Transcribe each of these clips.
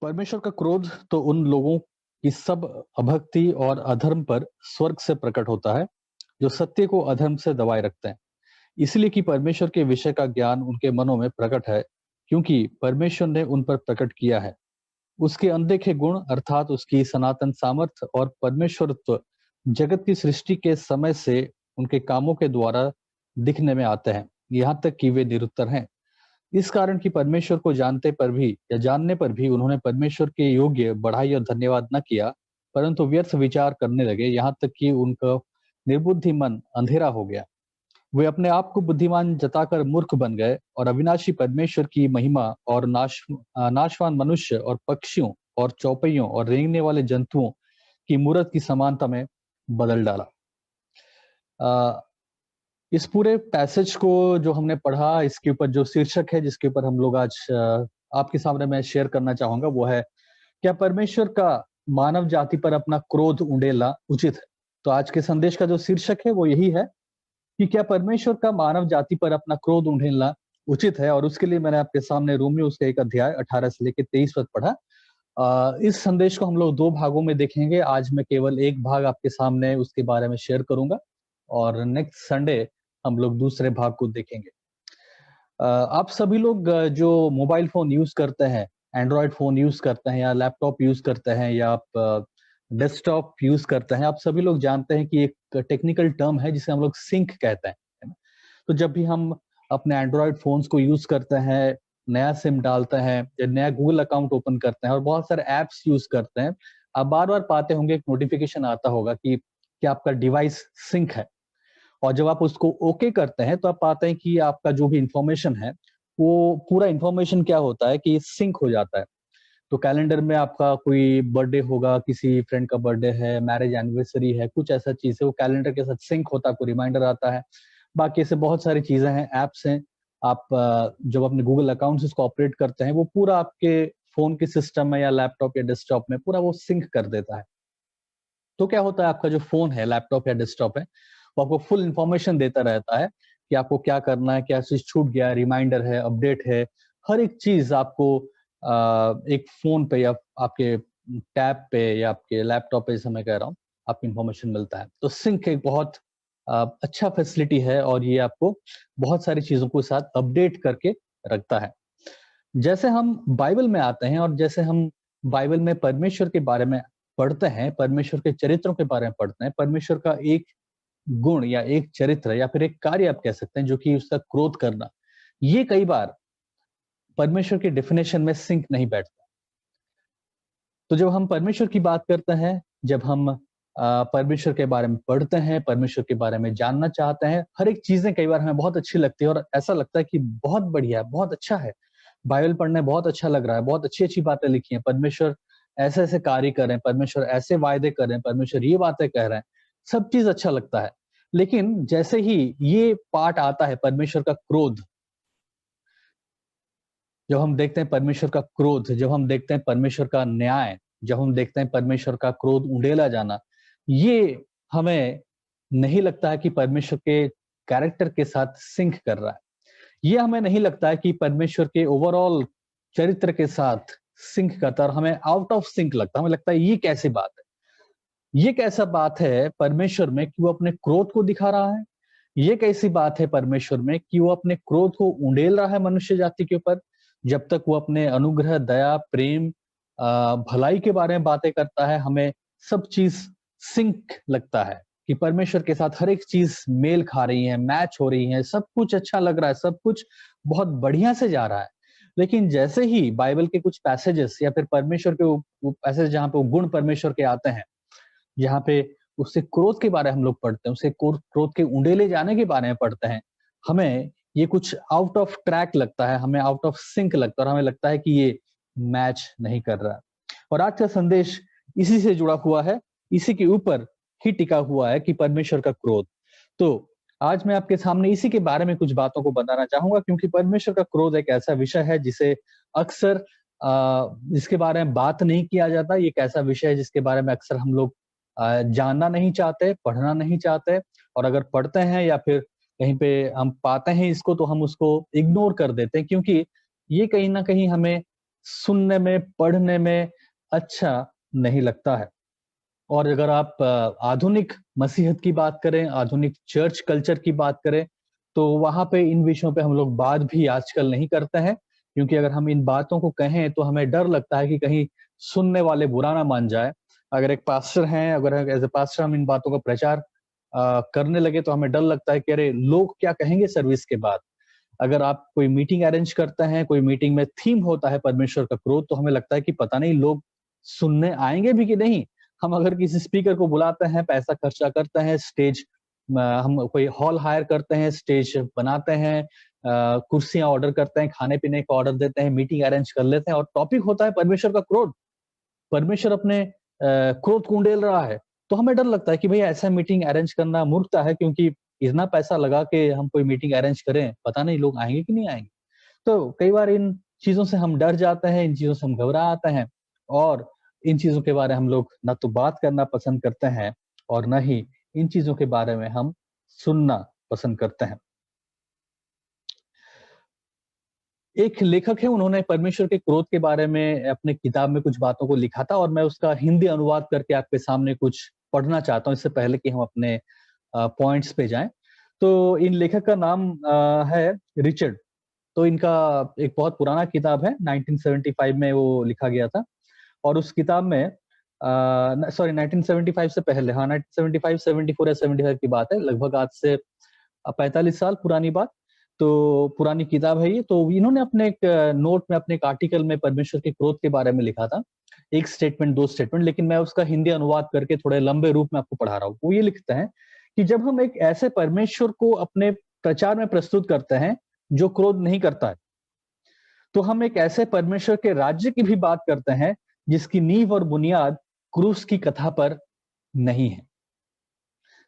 परमेश्वर का क्रोध तो उन लोगों की सब अभक्ति और अधर्म पर स्वर्ग से प्रकट होता है, जो सत्य को अधर्म से दबाए रखते हैं। इसलिए कि परमेश्वर के विषय का ज्ञान उनके मनों में प्रकट है, क्योंकि परमेश्वर ने उन पर प्रकट किया है। उसके अनदेखे गुण अर्थात उसकी सनातन सामर्थ्य और परमेश्वरत्व जगत की सृष्टि के समय से उनके कामों के द्वारा दिखने में आते हैं, यहाँ तक कि वे निरुत्तर हैं। इस कारण कि परमेश्वर को जानते पर भी या जानने पर भी उन्होंने परमेश्वर के योग्य बढ़ाई और धन्यवाद न किया, परंतु व्यर्थ विचार करने लगे, यहाँ तक कि उनका निर्बुद्धि मन अंधेरा हो गया। वे अपने आप को बुद्धिमान जताकर मूर्ख बन गए और अविनाशी परमेश्वर की महिमा और नाशवान मनुष्य और पक्षियों और चौपइयों और रेंगने वाले जंतुओं की मूरत की समानता में बदल डाला। अ, इस पूरे पैसेज को जो हमने पढ़ा, इसके ऊपर जो शीर्षक है जिसके ऊपर हम लोग आज आपके सामने मैं शेयर करना चाहूंगा, वो है क्या परमेश्वर का मानव जाति पर अपना क्रोध उंडेलना उचित है। तो आज के संदेश का जो शीर्षक है वो यही है कि क्या परमेश्वर का मानव जाति पर अपना क्रोध उंडेलना उचित है। और उसके लिए मैंने आपके सामने रोमियो उसका एक अध्याय 18 से लेकर 23 पद पढ़ा। इस संदेश को हम लोग दो भागों में देखेंगे। आज मैं केवल एक भाग आपके सामने उसके बारे में शेयर करूंगा और नेक्स्ट संडे हम लोग दूसरे भाग को देखेंगे। आप सभी लोग जो मोबाइल फोन यूज करते हैं, एंड्रॉयड फोन यूज करते हैं या लैपटॉप यूज करते हैं या आप डेस्कटॉप यूज करते हैं, आप सभी लोग जानते हैं कि एक टेक्निकल टर्म है जिसे हम लोग सिंक कहते हैं, है ना? तो जब भी हम अपने एंड्रॉयड फोन्स को यूज करते हैं, नया सिम डालते हैं या नया गूगल अकाउंट ओपन करते हैं और बहुत सारे एप्स यूज करते हैं, आप बार बार पाते होंगे, एक नोटिफिकेशन आता होगा कि आपका डिवाइस सिंक है। और जब आप उसको ओके करते हैं तो आप पाते हैं कि आपका जो भी इंफॉर्मेशन है, वो पूरा इंफॉर्मेशन क्या होता है कि सिंक हो जाता है। तो कैलेंडर में आपका कोई बर्थडे होगा, किसी फ्रेंड का बर्थडे है, मैरिज एनिवर्सरी है, कुछ ऐसा चीज है, वो कैलेंडर के साथ सिंक होता है, आपको रिमाइंडर आता है। बाकी ऐसे बहुत सारी चीजें हैं, एप्स हैं। आप जब अपने गूगल अकाउंट से इसको ऑपरेट करते हैं, वो पूरा आपके फोन के सिस्टम में या लैपटॉप या डेस्कटॉप में पूरा वो सिंक कर देता है। तो क्या होता है, आपका जो फोन है, लैपटॉप या डेस्कटॉप है, वो आपको फुल इंफॉर्मेशन देता रहता है कि आपको क्या करना है, क्या चीज छूट गया, रिमाइंडर है, अपडेट है। हर एक चीज आपको एक फोन पे या आपके टैब पे या आपके लैपटॉप पे, जैसे मैं कह रहा हूँ, आपको इंफॉर्मेशन मिलता है। तो सिंक एक बहुत अच्छा फैसिलिटी है और ये आपको बहुत सारी चीजों को साथ अपडेट करके रखता है। जैसे हम बाइबल में आते हैं और जैसे हम बाइबल में परमेश्वर के बारे में पढ़ते हैं, परमेश्वर के चरित्रों के बारे में पढ़ते हैं, परमेश्वर का एक गुण या एक चरित्र या फिर एक कार्य आप कह सकते हैं, जो कि उसका क्रोध करना, ये कई बार परमेश्वर के डेफिनेशन में सिंक नहीं बैठता। तो जब हम परमेश्वर की बात करते हैं, जब हम परमेश्वर के बारे में पढ़ते हैं, परमेश्वर के बारे में जानना चाहते हैं, हर एक चीजें कई बार हमें बहुत अच्छी लगती है और ऐसा लगता है कि बहुत बढ़िया, बहुत अच्छा है, बाइबल पढ़ने बहुत अच्छा लग रहा है, बहुत अच्छी-अच्छी बातें लिखी हैं, परमेश्वर ऐसे-ऐसे कार्य कर रहे हैं, परमेश्वर ऐसे वायदे कर रहे हैं, परमेश्वर ये बातें कह रहे हैं, सब चीज़ अच्छा लगता है। लेकिन जैसे ही ये पार्ट आता है परमेश्वर का क्रोध, जब हम देखते हैं परमेश्वर का क्रोध, जब हम देखते हैं परमेश्वर का न्याय, जब हम देखते हैं परमेश्वर का क्रोध उंडेला जाना, ये हमें नहीं लगता है कि परमेश्वर के कैरेक्टर के साथ सिंक कर रहा है। ये हमें नहीं लगता है कि परमेश्वर के ओवरऑल चरित्र के साथ सिंक करता है और हमें आउट ऑफ सिंक लगता है। हमें लगता है ये कैसी बात है? ये कैसा बात है परमेश्वर में कि वो अपने क्रोध को दिखा रहा है? ये कैसी बात है परमेश्वर में कि वो अपने क्रोध को उंडेल रहा है मनुष्य जाति के ऊपर, जब तक वो अपने अनुग्रह, दया, प्रेम, भलाई के बारे में बातें करता है, हमें सब चीज़ सिंक लगता है कि परमेश्वर के साथ हर एक चीज़ मेल खा रही है, मैच हो रही है, सब कुछ अच्छा लग रहा है, सब कुछ बहुत बढ़िया से जा रहा है। लेकिन जैसे ही बाइबल के कुछ पैसेजेस या फिर परमेश्वर के वो पैसेज जहाँ पे वो गुण परमेश्वर के आते हैं, जहाँ पे उससे क्रोध के बारे में हम लोग पढ़ते हैं, उससे क्रोध के उंडेले जाने के बारे में पढ़ते हैं, हमें ये कुछ आउट ऑफ ट्रैक लगता है, हमें आउट ऑफ सिंक लगता है और हमें लगता है कि ये मैच नहीं कर रहा है। और आज का संदेश इसी से जुड़ा हुआ है, इसी के ऊपर ही टिका हुआ है कि परमेश्वर का क्रोध। तो आज मैं आपके सामने इसी के बारे में कुछ बातों को बताना चाहूंगा, क्योंकि परमेश्वर का क्रोध एक ऐसा विषय है जिसे अक्सर जिसके बारे में बात नहीं किया जाता। ये एक ऐसा विषय है जिसके बारे में अक्सर हम लोग जानना नहीं चाहते, पढ़ना नहीं चाहते, और अगर पढ़ते हैं या फिर कहीं पे हम पाते हैं इसको, तो हम उसको इग्नोर कर देते हैं, क्योंकि ये कहीं न कहीं हमें सुनने में, पढ़ने में अच्छा नहीं लगता है। और अगर आप आधुनिक मसीहत की बात करें, आधुनिक चर्च कल्चर की बात करें, तो वहाँ पे इन विषयों पे हम लोग बात भी आजकल नहीं करते हैं, क्योंकि अगर हम इन बातों को कहें तो हमें डर लगता है कि कहीं सुनने वाले बुरा ना मान जाए। अगर एक पास्टर हैं, अगर एज़ अ पास्टर हम इन बातों का प्रचार करने लगे तो हमें डर लगता है कि अरे! लोग क्या कहेंगे सर्विस के बाद? अगर आप कोई मीटिंग अरेंज करते हैं, कोई मीटिंग में थीम होता है परमेश्वर का क्रोध, तो हमें लगता है कि पता नहीं लोग सुनने आएँगे भी कि नहीं? हम अगर किसी स्पीकर को बुलाते हैं, पैसा खर्चा करते हैं, स्टेज हम कोई हॉल हायर करते हैं, स्टेज बनाते हैं, कुर्सियाँ ऑर्डर करते हैं, खाने-पीने का ऑर्डर देते हैं, मीटिंग अरेंज कर लेते हैं और टॉपिक होता है परमेश्वर का क्रोध। परमेश्वर अपने क्रोध को उंडेल रहा है, तो हमें डर लगता है कि भई ऐसा मीटिंग अरेंज करना मूर्खता है, क्योंकि इतना पैसा लगा के हम कोई मीटिंग अरेंज करें, पता नहीं लोग आएँगे कि नहीं आएँगे। तो कई बार इन चीज़ों से हम डर जाते हैं, इन चीज़ों से हम घबरा आते हैं और इन चीज़ों के बारे में हम लोग ना तो बात करना पसंद करते हैं और ना ही इन चीज़ों के बारे में हम सुनना पसंद करते हैं। एक लेखक है, उन्होंने परमेश्वर के क्रोध के बारे में अपने किताब में कुछ बातों को लिखा था और मैं उसका हिंदी अनुवाद करके आपके सामने कुछ पढ़ना चाहता हूँ, इससे पहले कि हम अपने पॉइंट्स पे जाएँ। तो इन लेखक का नाम है रिचर्ड। तो इनका एक बहुत पुराना किताब है, 1975 में वो लिखा गया था और उस किताब में न सॉरी 1975 से पहले, हाँ, 1975, 74 या 75 की बात है, लगभग आज से 45 साल पुरानी बात। तो पुरानी किताब है ये, तो इन्होंने अपने एक नोट में, अपने एक आर्टिकल में परमेश्वर के क्रोध के बारे में लिखा था। 1 स्टेटमेंट, 2 स्टेटमेंट, लेकिन मैं उसका हिंदी अनुवाद करके थोड़े लंबे रूप में आपको पढ़ा रहा हूँ। वो ये लिखते हैं कि जब हम एक ऐसे परमेश्वर को अपने प्रचार में प्रस्तुत करते हैं, जो क्रोध नहीं करता है, तो हम एक ऐसे परमेश्वर के राज्य की भी बात करते हैं, जिसकी नींव और बुनियाद क्रूस की कथा पर नहीं है।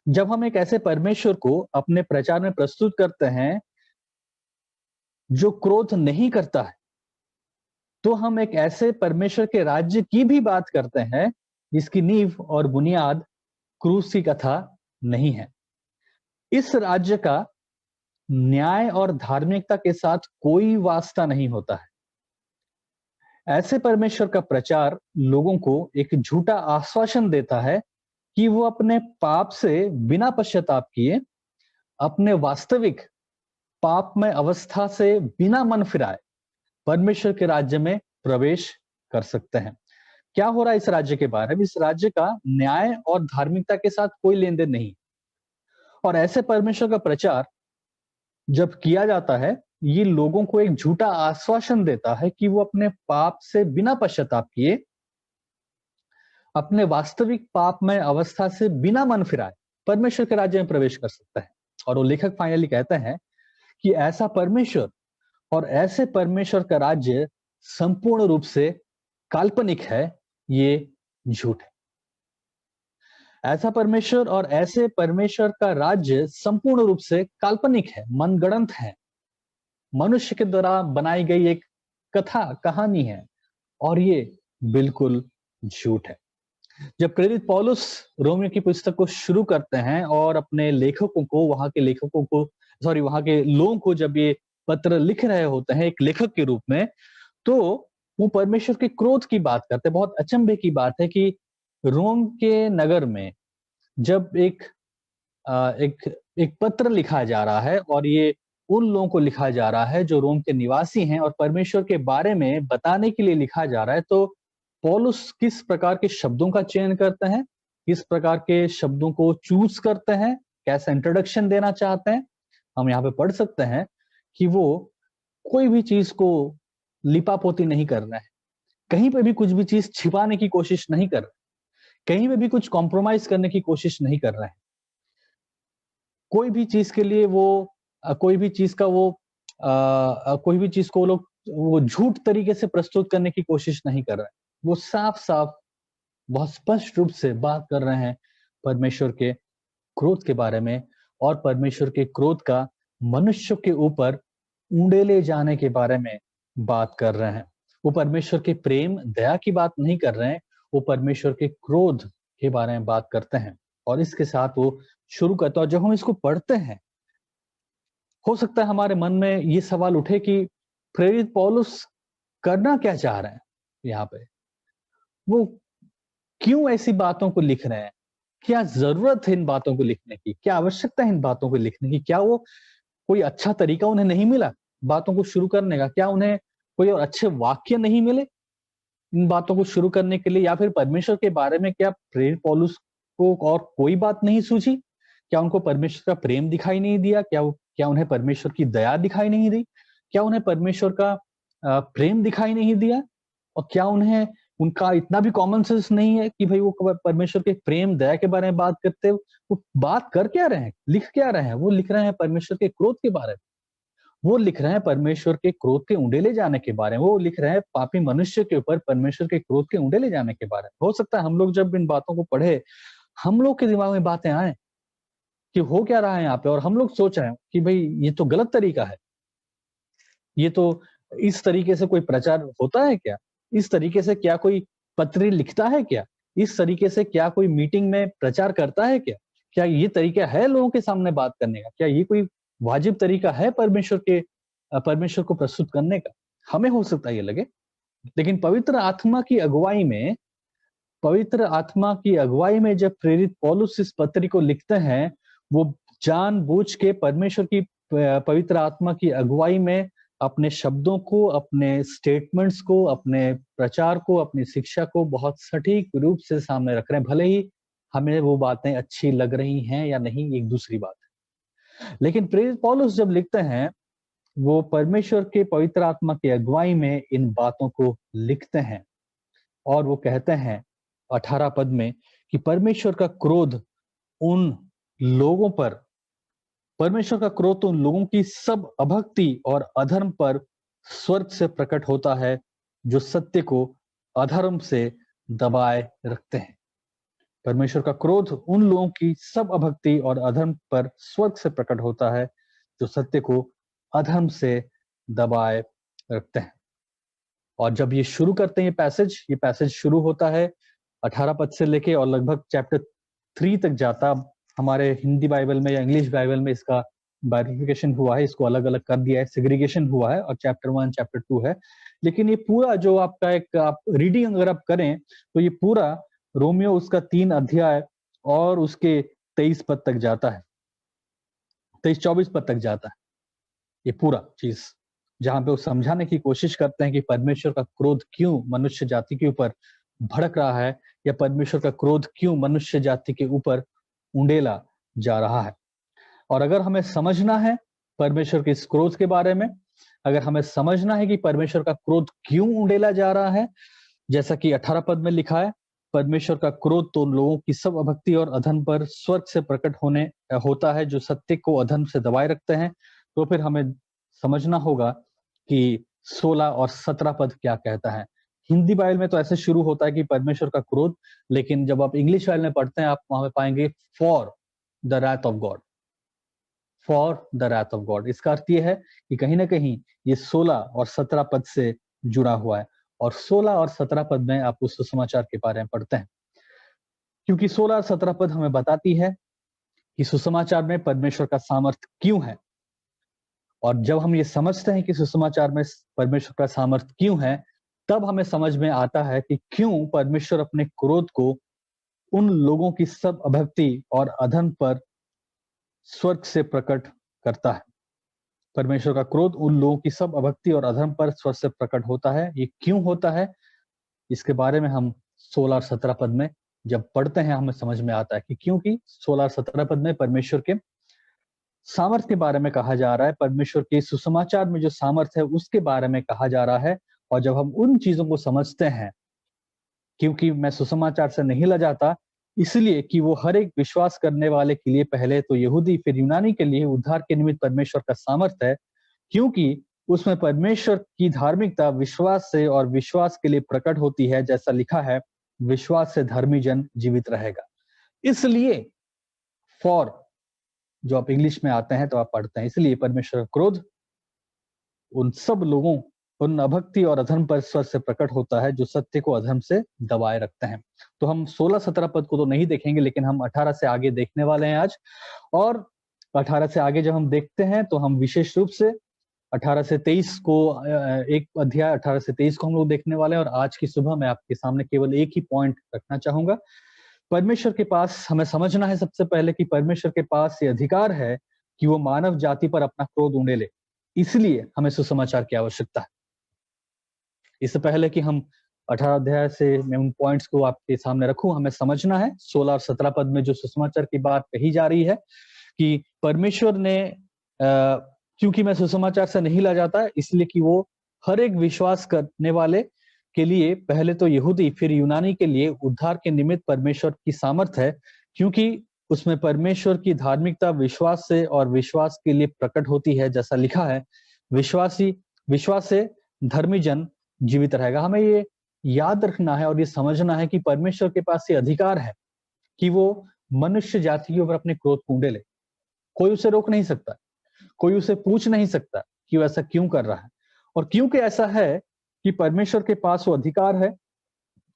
जब हम एक ऐसे परमेश्वर को अपने प्रचार में प्रस्तुत करते हैं, जो क्रोध नहीं करता है, तो हम एक ऐसे परमेश्वर के राज्य की भी बात करते हैं, जिसकी नींव और बुनियाद क्रूस की कथा नहीं है। इस राज्य का न्याय और धार्मिकता के साथ कोई वास्ता नहीं होता है। ऐसे परमेश्वर का प्रचार लोगों को एक झूठा आश्वासन देता है कि वो अपने पाप से बिना पश्चाताप किए, अपने वास्तविक पापमय अवस्था से बिना मन फिराए, परमेश्वर के राज्य में प्रवेश कर सकते हैं। क्या हो रहा है इस राज्य के बारे में? इस राज्य का न्याय और धार्मिकता के साथ कोई लेन-देन नहीं और ऐसे परमेश्वर का प्रचार जब किया जाता है, ये लोगों को एक झूठा आश्वासन देता है कि वो अपने पाप से बिना पश्चाताप किए, अपने वास्तविक पापमय अवस्था से बिना मन फिराए, परमेश्वर के राज्य में प्रवेश कर सकता है। और वो लेखक फाइनली कहते हैं कि ऐसा परमेश्वर और ऐसे परमेश्वर का राज्य संपूर्ण रूप से काल्पनिक है, ये झूठ है। ऐसा परमेश्वर और ऐसे परमेश्वर का राज्य संपूर्ण रूप से काल्पनिक है, मनगढ़ंत है, मनुष्य के द्वारा बनाई गई एक कथा, कहानी है और ये बिल्कुल झूठ है। जब प्रेरित पौलुस रोमियो की पुस्तक को शुरू करते हैं और अपने लेखकों को, वहां के लोगों को जब ये पत्र लिख रहे होते हैं एक लेखक के रूप में, तो वो परमेश्वर के क्रोध की बात करते हैं। बहुत अचंभे की बात है कि रोम के नगर में जब एक एक पत्र लिखा जा रहा है और ये उन लोगों को लिखा जा रहा है जो रोम के निवासी हैं और परमेश्वर के बारे में बताने के लिए लिखा जा रहा है, तो पौलुस किस प्रकार के शब्दों का चयन करते हैं, किस प्रकार के शब्दों को चूज़ करते हैं, कैसा इंट्रोडक्शन देना चाहते हैं, हम यहाँ पे पढ़ सकते हैं कि वो कोई भी चीज़ को लिपा-पोती नहीं कर रहे हैं। कहीं पे भी कुछ भी चीज़ छिपाने की कोशिश नहीं कर रहे हैं। कहीं पे भी कुछ कॉम्प्रोमाइज़ करने की कोशिश नहीं कर रहे हैं। कोई भी चीज़ के लिए वो कोई भी चीज़ का वो कोई भी चीज़ को वो झूठ तरीके से प्रस्तुत करने की कोशिश नहीं कर रहे हैं। वो साफ-साफ, बहुत स्पष्ट रूप से बात कर रहे हैं परमेश्वर के क्रोध के बारे में और परमेश्वर के क्रोध का मनुष्य के ऊपर उंडेले जाने के बारे में बात कर रहे हैं। वो परमेश्वर के प्रेम, दया की बात नहीं कर रहे हैं, वो परमेश्वर के क्रोध के बारे में बात करते हैं और इसके साथ वो शुरू करते हैं और जब हम इसको पढ़ते हैं, हो सकता है हमारे मन में ये सवाल उठे कि प्रेरित पौलुस करना क्या चाह रहे हैं यहाँ पे, वो क्यों ऐसी बातों को लिख रहे हैं, क्या जरूरत है इन बातों को लिखने की, क्या आवश्यकता है इन बातों को लिखने की, क्या वो कोई अच्छा तरीका उन्हें नहीं मिला बातों को शुरू करने का, क्या उन्हें कोई और अच्छे वाक्य नहीं मिले इन बातों को शुरू करने के लिए, या फिर परमेश्वर के बारे में क्या प्रेरित पौलुस को और कोई बात नहीं सूझी, क्या उनको परमेश्वर का प्रेम दिखाई नहीं दिया, क्या उन्हें परमेश्वर की दया दिखाई नहीं दी, क्या उन्हें परमेश्वर का प्रेम दिखाई नहीं दिया, और क्या उन्हें उनका इतना भी कॉमन सेंस नहीं है कि भाई वो परमेश्वर के प्रेम दया के बारे में बात करते, वो बात कर क्या रहे हैं, लिख क्या रहे हैं, वो लिख रहे हैं परमेश्वर के क्रोध के बारे में, वो लिख रहे हैं परमेश्वर के क्रोध के उंडेले जाने के बारे में, वो लिख रहे हैं पापी मनुष्य के ऊपर परमेश्वर के क्रोध के उंडेले जाने के बारे में। हो सकता है हम लोग जब इन बातों को पढ़े, हम लोग के दिमाग में बातें आए कि हो क्या रहा है यहाँ पे, और हम लोग सोच रहे हैं कि भाई ये तो गलत तरीका है, ये तो इस तरीके से कोई प्रचार होता है क्या, इस तरीके से क्या कोई पत्री लिखता है क्या, इस तरीके से क्या कोई मीटिंग में प्रचार करता है क्या, क्या ये तरीका है लोगों के सामने बात करने का, क्या ये कोई वाजिब तरीका है परमेश्वर को प्रस्तुत करने का। हमें हो सकता है ये लगे, लेकिन पवित्र आत्मा की अगुवाई में जब प्रेरित पौलुस इस पत्री को लिखते हैं, वो जानबूझ के परमेश्वर की पवित्र आत्मा की अगुवाई में अपने शब्दों को, अपने स्टेटमेंट्स को, अपने प्रचार को, अपनी शिक्षा को बहुत सटीक रूप से सामने रख रहे हैं। भले ही हमें वो बातें अच्छी लग रही हैं या नहीं, एक दूसरी बात है, लेकिन प्रेरित पौलुस जब लिखते हैं, वो परमेश्वर के पवित्र आत्मा की अगुवाई में इन बातों को लिखते हैं, और वो कहते हैं 18 पद में कि परमेश्वर का क्रोध उन लोगों पर, परमेश्वर का क्रोध तो उन लोगों की सब अभक्ति और अधर्म पर स्वर्ग से प्रकट होता है, जो सत्य को अधर्म से दबाए रखते हैं। परमेश्वर का क्रोध उन लोगों की सब अभक्ति और अधर्म पर स्वर्ग से प्रकट होता है, जो सत्य को अधर्म से दबाए रखते हैं। और जब ये शुरू करते हैं ये पैसेज शुरू होता है 18 पद से लेके और लगभग चैप्टर 3 तक जाता। हमारे हिंदी बाइबल में या इंग्लिश बाइबल में इसका बाइफिकेशन हुआ है, इसको अलग अलग कर दिया है, सेग्रीगेशन हुआ है, और चैप्टर 1 चैप्टर 2 है। लेकिन ये पूरा जो आपका एक आप रीडिंग अगर आप करें तो ये पूरा रोमियो उसका 3 अध्याय और उसके 23 पद तक जाता है, 23-24 पद तक जाता है ये पूरा चीज, जहां पे वो समझाने की कोशिश करते हैं कि परमेश्वर का क्रोध क्यों मनुष्य जाति के ऊपर भड़क रहा है, या परमेश्वर का क्रोध क्यों मनुष्य जाति के ऊपर उंडेला जा रहा है। और अगर हमें समझना है परमेश्वर के इस क्रोध के बारे में, अगर हमें समझना है कि परमेश्वर का क्रोध क्यों उंडेला जा रहा है, जैसा कि 18 पद में लिखा है, परमेश्वर का क्रोध तो उन लोगों की सब अभक्ति और अधर्म पर स्वर्ग से प्रकट होता है, जो सत्य को अधर्म से दबाए रखते हैं। तो फिर हमें समझना होगा कि 16 और 17 पद क्या कहता है। हिंदी बाइबल में तो ऐसे शुरू होता है कि परमेश्वर का क्रोध, लेकिन जब आप इंग्लिश बाइबल में पढ़ते हैं, आप वहां पे पाएंगे for the wrath of God, for the wrath of God. इसका अर्थ यह है कि कहीं ना कहीं ये 16 और 17 पद से जुड़ा हुआ है, और 16 और 17 पद में आप उस सुसमाचार के बारे में पढ़ते हैं, क्योंकि 16 और 17 पद हमें बताती है कि सुसमाचार में परमेश्वर का सामर्थ्य क्यों है। और जब हम ये समझते हैं कि सुसमाचार में परमेश्वर का सामर्थ्य क्यों है, तब हमें समझ में आता है कि क्यों परमेश्वर अपने क्रोध को उन लोगों की सब अभक्ति और अधर्म पर स्वर्ग से प्रकट करता है। परमेश्वर का क्रोध उन लोगों की सब अभक्ति और अधर्म पर स्वर्ग से प्रकट होता है। ये क्यों होता है, इसके बारे में हम 16 और 17 पद में जब पढ़ते हैं हमें समझ में आता है कि क्योंकि 16 और 17 पद में परमेश्वर के सामर्थ्य के बारे में कहा जा रहा है, परमेश्वर के सुसमाचार में जो सामर्थ्य है उसके बारे में कहा जा रहा है। और जब हम उन चीजों को समझते हैं, क्योंकि मैं सुसमाचार से नहीं लजाता, इसलिए कि वो हर एक विश्वास करने वाले के लिए, पहले तो यहूदी फिर यूनानी के लिए उद्धार के निमित्त परमेश्वर का सामर्थ्य है, क्योंकि उसमें परमेश्वर की धार्मिकता विश्वास से और विश्वास के लिए प्रकट होती है। जैसा लिखा है, विश्वास से धर्मी जन जीवित रहेगा। इसलिए फॉर, जो आप इंग्लिश में आते हैं तो आप पढ़ते हैं, इसलिए परमेश्वर का क्रोध उन सब लोगों, उन अभक्ति और अधर्म पर स्वर्ग से प्रकट होता है, जो सत्य को अधर्म से दबाए रखते हैं। तो हम 16-17 पद को तो नहीं देखेंगे, लेकिन हम 18 से आगे देखने वाले हैं आज। और 18 से आगे जब हम देखते हैं तो हम विशेष रूप से 18 से 23 को एक अध्याय 18 से 23 को हम लोग देखने वाले हैं और आज की सुबह मैं आपके सामने केवल एक ही पॉइंट रखना चाहूंगा। परमेश्वर के पास हमें समझना है सबसे पहले कि परमेश्वर के पास ये अधिकार है कि वो मानव जाति पर अपना क्रोध उंडेले। इसलिए हमें सुसमाचार की आवश्यकता है। इससे पहले कि हम 18 अध्याय से मैं उन पॉइंट्स को आपके सामने रखूं, हमें समझना है 16 और 17 पद में जो सुसमाचार की बात कही जा रही है कि परमेश्वर ने क्योंकि मैं सुसमाचार से नहीं ला जाता इसलिए कि वो हर एक विश्वास करने वाले के लिए, पहले तो यहूदी फिर यूनानी के लिए उद्धार के निमित्त परमेश्वर की सामर्थ है, क्योंकि उसमें परमेश्वर की धार्मिकता विश्वास से और विश्वास के लिए प्रकट होती है। जैसा लिखा है, विश्वास से धर्मी जन जीवित रहेगा। हमें ये याद रखना है और ये समझना है कि परमेश्वर के पास ये अधिकार है कि वो मनुष्य जाति के ऊपर अपने क्रोध को उंडेले। कोई उसे रोक नहीं सकता, कोई उसे पूछ नहीं सकता कि वो ऐसा क्यों कर रहा है। और क्योंकि ऐसा है कि परमेश्वर के पास वो अधिकार है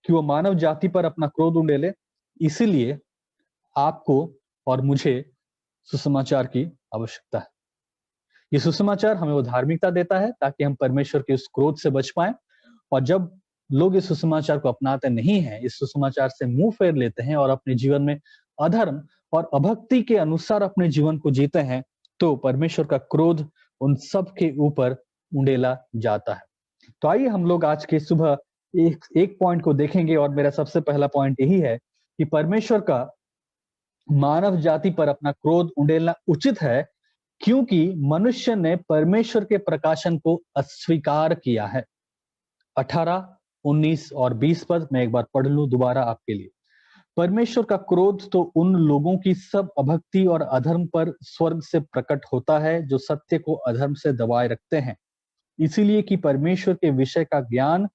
कि वो मानव जाति पर अपना क्रोध उंडेले, इसीलिए आपको और मुझे सुसमाचार की आवश्यकता है। ये सुसमाचार हमें वो धार्मिकता देता है ताकि हम परमेश्वर के उस क्रोध से बच पाएं। और जब लोग इस सुसमाचार को अपनाते नहीं हैं, इस सुसमाचार से मुंह फेर लेते हैं और अपने जीवन में अधर्म और अभक्ति के अनुसार अपने जीवन को जीते हैं, तो परमेश्वर का क्रोध उन सब के ऊपर उंडेला जाता है। तो आइए हम लोग आज के सुबह एक पॉइंट को देखेंगे और मेरा सबसे पहला पॉइंट यही है कि परमेश्वर का मानव जाति पर अपना क्रोध उंडेलना उचित है, क्योंकि मनुष्य ने परमेश्वर के प्रकाशन को अस्वीकार किया है। 18, 19 और 20 पद मैं एक बार पढ़ लूं दोबारा आपके लिए। परमेश्वर का क्रोध तो उन लोगों की सब अभक्ति और अधर्म पर स्वर्ग से प्रकट होता है जो सत्य को अधर्म से दबाए रखते हैं, इसीलिए कि परमेश्वर के विषय का ज्ञान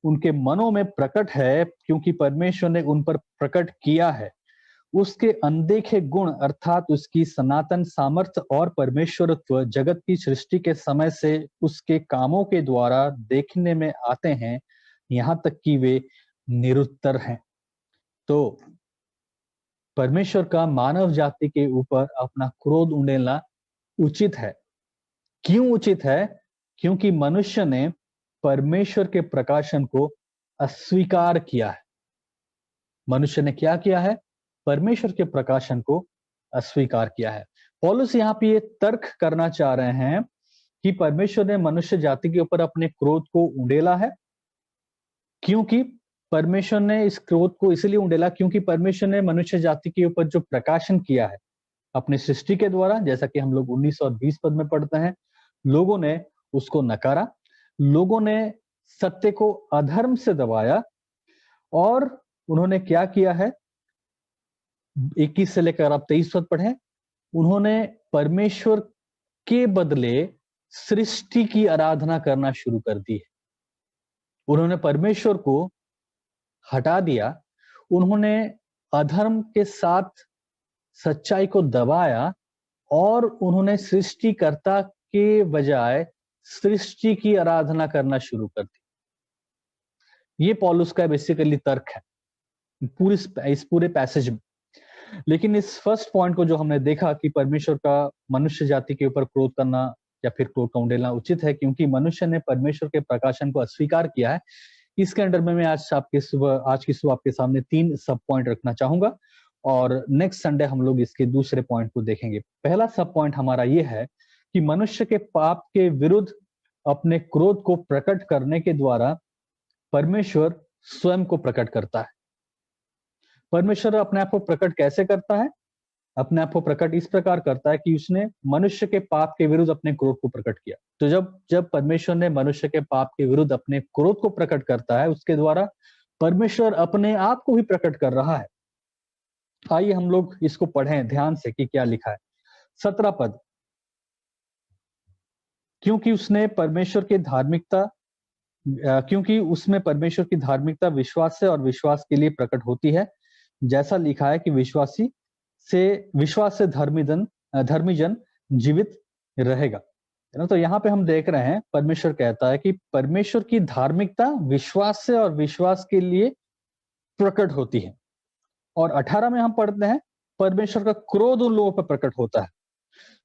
उनके मनों में प्रकट है, क्योंकि परमेश्वर ने उन पर प्रकट किया है। उसके अनदेखे गुण अर्थात उसकी सनातन सामर्थ्य और परमेश्वरत्व जगत की सृष्टि के समय से उसके कामों के द्वारा देखने में आते हैं, यहाँ तक कि वे निरुत्तर हैं। तो परमेश्वर का मानव जाति के ऊपर अपना क्रोध उंडेलना उचित है। क्यों उचित है? क्योंकि मनुष्य ने परमेश्वर के प्रकाशन को अस्वीकार किया है। मनुष्य ने क्या किया है? परमेश्वर के प्रकाशन को अस्वीकार किया है। पौलुस यहाँ पे ये तर्क करना चाह रहे हैं कि परमेश्वर ने मनुष्य जाति के ऊपर अपने क्रोध को उंडेला है, क्योंकि परमेश्वर ने इस क्रोध को इसलिए उंडेला क्योंकि परमेश्वर ने मनुष्य जाति के ऊपर जो प्रकाशन किया है अपनी सृष्टि के द्वारा, जैसा कि हम लोग 19 और 20 पद में पढ़ते हैं, लोगों ने उसको नकारा, लोगों ने सत्य को अधर्म से दबाया और उन्होंने क्या किया है? 21 से लेकर आप 23 पद पढ़ें, उन्होंने परमेश्वर के बदले सृष्टि की आराधना करना शुरू कर दी है। उन्होंने परमेश्वर को हटा दिया, उन्होंने अधर्म के साथ सच्चाई को दबाया और उन्होंने सृष्टिकर्ता के बजाय सृष्टि की आराधना करना शुरू कर दी। ये पौलुस का बेसिकली तर्क है इस पूरे पैसेज में। लेकिन इस फर्स्ट पॉइंट को जो हमने देखा कि परमेश्वर का मनुष्य जाति के ऊपर क्रोध करना या फिर क्रोध का उंडेलना उचित है क्योंकि मनुष्य ने परमेश्वर के प्रकाशन को अस्वीकार किया है, इसके अंडर में मैं आज की सुबह आपके सामने 3 सब पॉइंट रखना चाहूंगा और नेक्स्ट संडे हम लोग इसके दूसरे पॉइंट को देखेंगे। पहला सब पॉइंट हमारा ये है कि मनुष्य के पाप के विरुद्ध अपने क्रोध को प्रकट करने के द्वारा परमेश्वर स्वयं को प्रकट करता है। परमेश्वर अपने आप को प्रकट कैसे करता है? अपने आप को प्रकट इस प्रकार करता है कि उसने मनुष्य के पाप के विरुद्ध अपने क्रोध को प्रकट किया। तो जब परमेश्वर ने मनुष्य के पाप के विरुद्ध अपने क्रोध को प्रकट करता है, उसके द्वारा परमेश्वर अपने आप को भी प्रकट कर रहा है। आइए हम लोग इसको पढ़ें ध्यान से कि क्या लिखा है। 17 पद, क्योंकि उसमें परमेश्वर की धार्मिकता विश्वास से और विश्वास के लिए प्रकट होती है, जैसा लिखा है कि विश्वास से धर्मी जन जीवित रहेगा। तो यहाँ पे हम देख रहे हैं परमेश्वर कहता है कि परमेश्वर की धार्मिकता विश्वास से और विश्वास के लिए प्रकट होती है। और 18 में हम पढ़ते हैं परमेश्वर का क्रोध उन लोगों पर प्रकट होता है।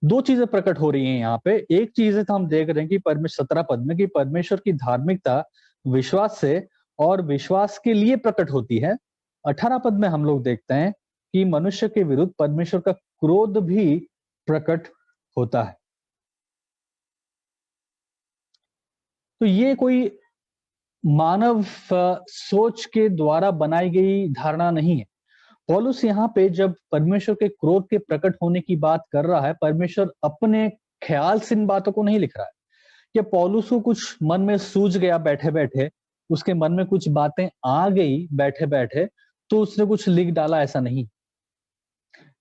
दो चीजें प्रकट हो रही हैं यहाँ पे। एक चीज है तो हम देख रहे हैं कि 17 पद में कि परमेश्वर की धार्मिकता विश्वास से और विश्वास के लिए प्रकट होती है। 18 पद में हम लोग देखते हैं कि मनुष्य के विरुद्ध परमेश्वर का क्रोध भी प्रकट होता है। तो ये कोई मानव सोच के द्वारा बनाई गई धारणा नहीं है। पौलुस यहाँ पे जब परमेश्वर के क्रोध के प्रकट होने की बात कर रहा है, परमेश्वर अपने ख्याल से इन बातों को नहीं लिख रहा है। कि पौलुस को कुछ मन में सूझ गया बैठे बैठे, उसके मन में कुछ बातें आ गई बैठे बैठे, तो उसने कुछ लिख डाला, ऐसा नहीं।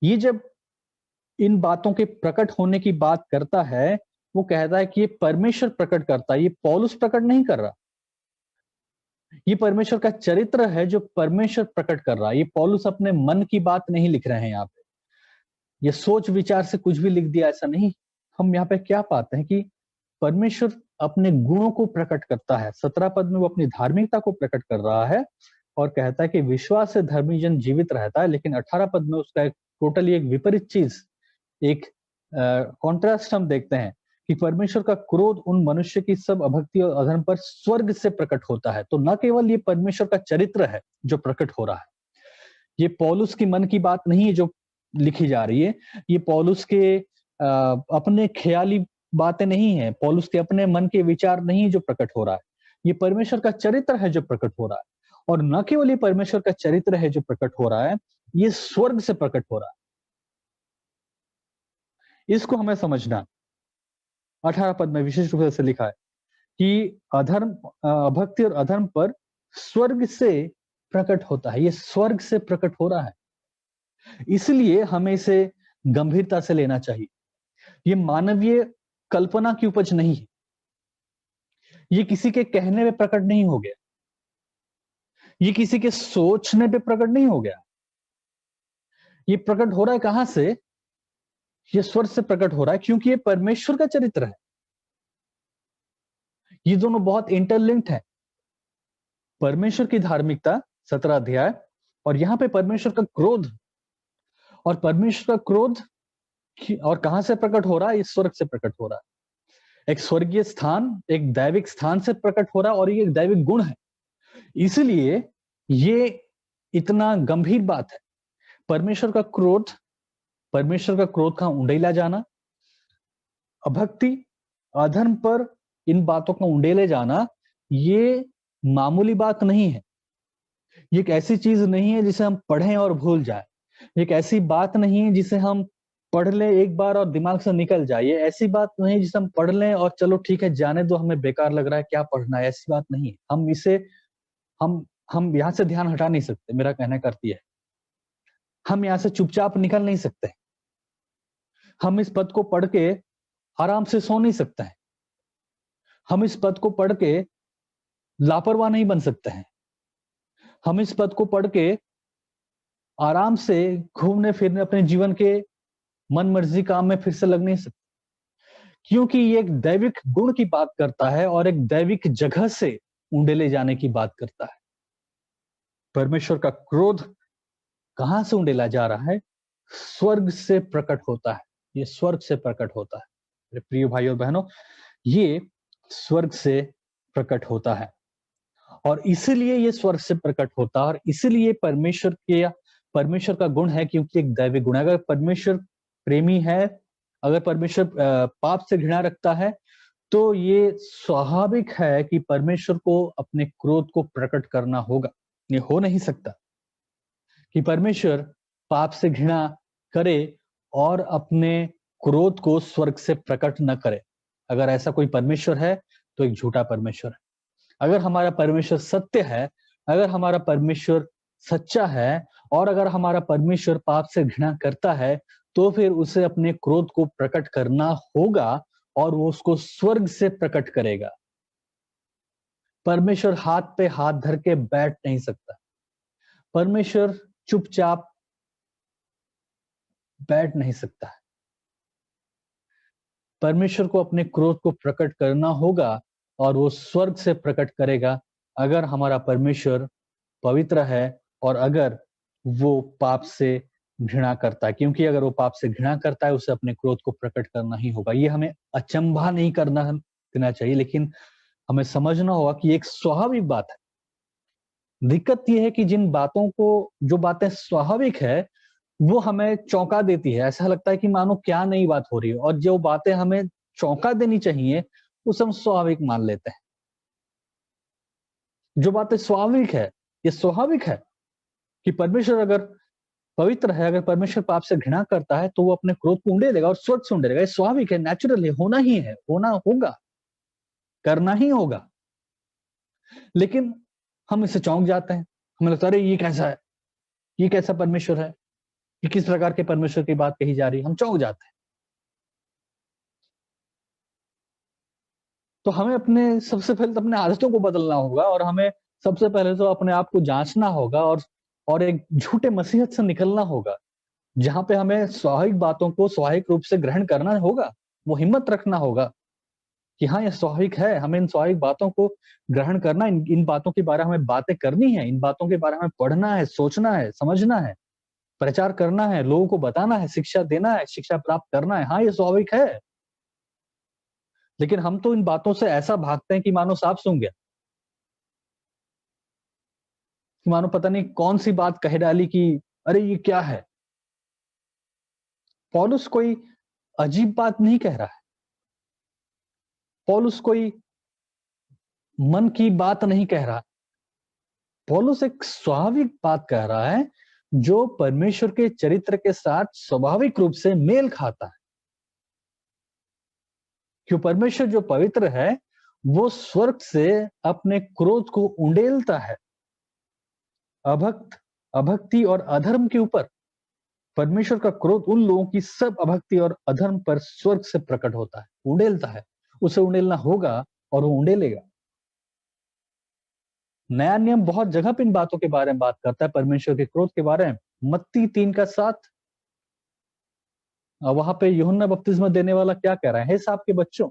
ये जब इन बातों के प्रकट होने की बात करता है, वो कहता है कि ये परमेश्वर प्रकट करता है, ये पौलुस प्रकट नहीं कर रहा। ये परमेश्वर का चरित्र है जो परमेश्वर प्रकट कर रहा है। ये पौलुस अपने मन की बात नहीं लिख रहे हैं यहाँ पे, ये सोच विचार से कुछ भी लिख दिया, ऐसा नहीं। हम यहाँ पे क्या पाते हैं कि परमेश्वर अपने गुणों को प्रकट करता है। 17 पद में वो अपनी धार्मिकता को प्रकट कर रहा है और कहता है कि विश्वास से धर्मी जन जीवित रहता है, लेकिन 18 पद में उसका एक टोटली एक विपरीत चीज, एक कॉन्ट्रास्ट हम देखते हैं कि परमेश्वर का क्रोध उन मनुष्य की सब अभक्ति और अधर्म पर स्वर्ग से प्रकट होता है। तो न केवल ये परमेश्वर का चरित्र है जो प्रकट हो रहा है, ये पौलुस की मन की बात नहीं है जो लिखी जा रही है, ये पौलुस के अपने ख्याली बातें नहीं है, पौलुस के अपने मन के विचार नहीं जो प्रकट हो रहा है, ये परमेश्वर का चरित्र है जो प्रकट हो रहा है। और न केवल ये परमेश्वर का चरित्र है जो प्रकट हो रहा है, ये स्वर्ग से प्रकट हो रहा है। इसको हमें समझना। 18 पद में विशेष रूप से लिखा है कि अधर्म, अभक्ति और अधर्म पर स्वर्ग से प्रकट होता है। ये स्वर्ग से प्रकट हो रहा है, इसलिए हमें इसे गंभीरता से लेना चाहिए। ये मानवीय कल्पना की उपज नहीं है, ये किसी के कहने पे प्रकट नहीं हो गया, ये किसी के सोचने पे प्रकट नहीं हो गया। ये प्रकट हो रहा है कहां से? ये स्वर्ग से प्रकट हो रहा है, क्योंकि ये परमेश्वर का चरित्र है। ये दोनों बहुत इंटरलिंक्ड है। परमेश्वर की धार्मिकता 17 अध्याय, और यहां पे परमेश्वर का क्रोध, और परमेश्वर का क्रोध और कहां से प्रकट हो रहा है? इस स्वर्ग से प्रकट हो रहा है। एक स्वर्गीय स्थान, एक दैविक स्थान से प्रकट हो रहा है, और ये एक दैविक गुण है। इसलिए ये इतना गंभीर बात है। परमेश्वर का क्रोध, परमेश्वर का क्रोध का उंडेला जाना, अभक्ति, अधर्म पर इन बातों का उंडेले जाना, ये मामूली बात नहीं है। ये एक ऐसी चीज नहीं है जिसे हम पढ़ें और भूल जाए। एक ऐसी बात नहीं है जिसे हम पढ़ लें एक बार और दिमाग से निकल जाए। ये ऐसी बात नहीं है जिसे हम पढ़ लें और चलो ठीक है जाने दो, हमें बेकार लग रहा है, क्या पढ़ना है, ऐसी बात नहीं है। हम इसे हम यहाँ से ध्यान हटा नहीं सकते, मेरा कहने का अर्थ है। हम यहाँ से चुपचाप निकल नहीं सकते। हम इस पद को पढ़ के आराम से सो नहीं सकते हैं। हम इस पद को पढ़ के लापरवाह नहीं बन सकते हैं। हम इस पद को पढ़ के आराम से घूमने फिरने अपने जीवन के मन मर्जी काम में फिर से लग नहीं सकते, क्योंकि ये एक दैविक गुण की बात करता है और एक दैविक जगह से उंडेले जाने की बात करता है। परमेश्वर का क्रोध कहां से उंडेला जा रहा है? स्वर्ग से प्रकट होता है। ये स्वर्ग से प्रकट होता है मेरे प्रिय भाई और बहनों, ये स्वर्ग से प्रकट होता है। और इसीलिए ये स्वर्ग से प्रकट होता है, और इसीलिए परमेश्वर का गुण है, क्योंकि एक दैविक गुण है। अगर परमेश्वर प्रेमी है, अगर परमेश्वर पाप से घृणा रखता है, तो ये स्वाभाविक है कि परमेश्वर को अपने क्रोध को प्रकट करना होगा। ये हो नहीं सकता कि परमेश्वर पाप से घृणा करे और अपने क्रोध को स्वर्ग से प्रकट न करे। अगर ऐसा कोई परमेश्वर है तो एक झूठा परमेश्वर है। अगर हमारा परमेश्वर सत्य है, अगर हमारा परमेश्वर सच्चा है, और अगर हमारा परमेश्वर पाप से घृणा करता है, तो फिर उसे अपने क्रोध को प्रकट करना होगा और वो उसको स्वर्ग से प्रकट करेगा। परमेश्वर हाथ पे हाथ धर के बैठ नहीं सकता। परमेश्वर चुपचाप बैठ नहीं सकता है। परमेश्वर को अपने क्रोध को प्रकट करना होगा और वो स्वर्ग से प्रकट करेगा, अगर हमारा परमेश्वर पवित्र है और अगर वो पाप से घृणा करता है, क्योंकि अगर वो पाप से घृणा करता है उसे अपने क्रोध को प्रकट करना ही होगा। ये हमें अचंभा नहीं करना देना चाहिए, लेकिन हमें समझना होगा कि एक स्वाभाविक बात है। दिक्कत ये है कि जिन बातों को जो बातें स्वाभाविक है, वो हमें चौंका देती है। ऐसा लगता है कि मानो क्या नई बात हो रही है, और जो बातें हमें चौंका देनी चाहिए, उसे हम स्वाभाविक मान लेते हैं। जो बातें स्वाभाविक है, ये स्वाभाविक है कि परमेश्वर अगर पवित्र है, अगर परमेश्वर पाप से घृणा करता है, तो वो अपने क्रोध को उंडेलेगा और स्वर्ग से उंडेलेगा। ये स्वाभाविक है, नेचुरल है, होना ही है, होना होगा, करना ही होगा। लेकिन हम इससे चौंक जाते हैं। हमें लगता है अरे ये कैसा है? ये कैसा परमेश्वर है? ये किस प्रकार के परमेश्वर की बात कही जा रही है? हम चौंक जाते हैं। तो हमें सबसे पहले तो अपने आदतों को बदलना होगा, और हमें सबसे पहले तो अपने आप को जांचना होगा, और एक झूठे मसीहत से निकलना होगा, जहां पे हमें स्वाभाविक बातों को स्वाभाविक रूप से ग्रहण करना होगा। वो हिम्मत रखना होगा कि हाँ, ये स्वाभाविक है, हमें इन स्वाभाविक बातों को ग्रहण करना, इन बातों के बारे में हमें बातें करनी है, इन बातों के बारे में पढ़ना है, सोचना है, समझना है, प्रचार करना है, लोगों को बताना है, शिक्षा देना है, शिक्षा प्राप्त करना है। हाँ, ये स्वाभाविक है। लेकिन हम तो इन बातों से ऐसा भागते हैं कि मानो सांप सूंघ गया, कि मानो पता नहीं कौन सी बात कह डाली कि अरे ये क्या है। पौलुस कोई अजीब बात नहीं कह रहा है। पौलुस कोई मन की बात नहीं कह रहा। पौलुस एक स्वाभाविक बात कह रहा है, जो परमेश्वर के चरित्र के साथ स्वाभाविक रूप से मेल खाता है। क्यों? परमेश्वर जो पवित्र है, वो स्वर्ग से अपने क्रोध को उंडेलता है अभक्ति और अधर्म के ऊपर। परमेश्वर का क्रोध उन लोगों की सब अभक्ति और अधर्म पर स्वर्ग से प्रकट होता है, उंडेलता है। उसे उंडेलना होगा और वो उंडेलेगा। नया नियम बहुत जगह पे इन बातों के बारे में बात करता है, परमेश्वर के क्रोध के बारे में। मत्ती 3:7, वहां पे यूहन्ना बपतिस्मा देने वाला क्या कह रहा है? हे सांप के बच्चों,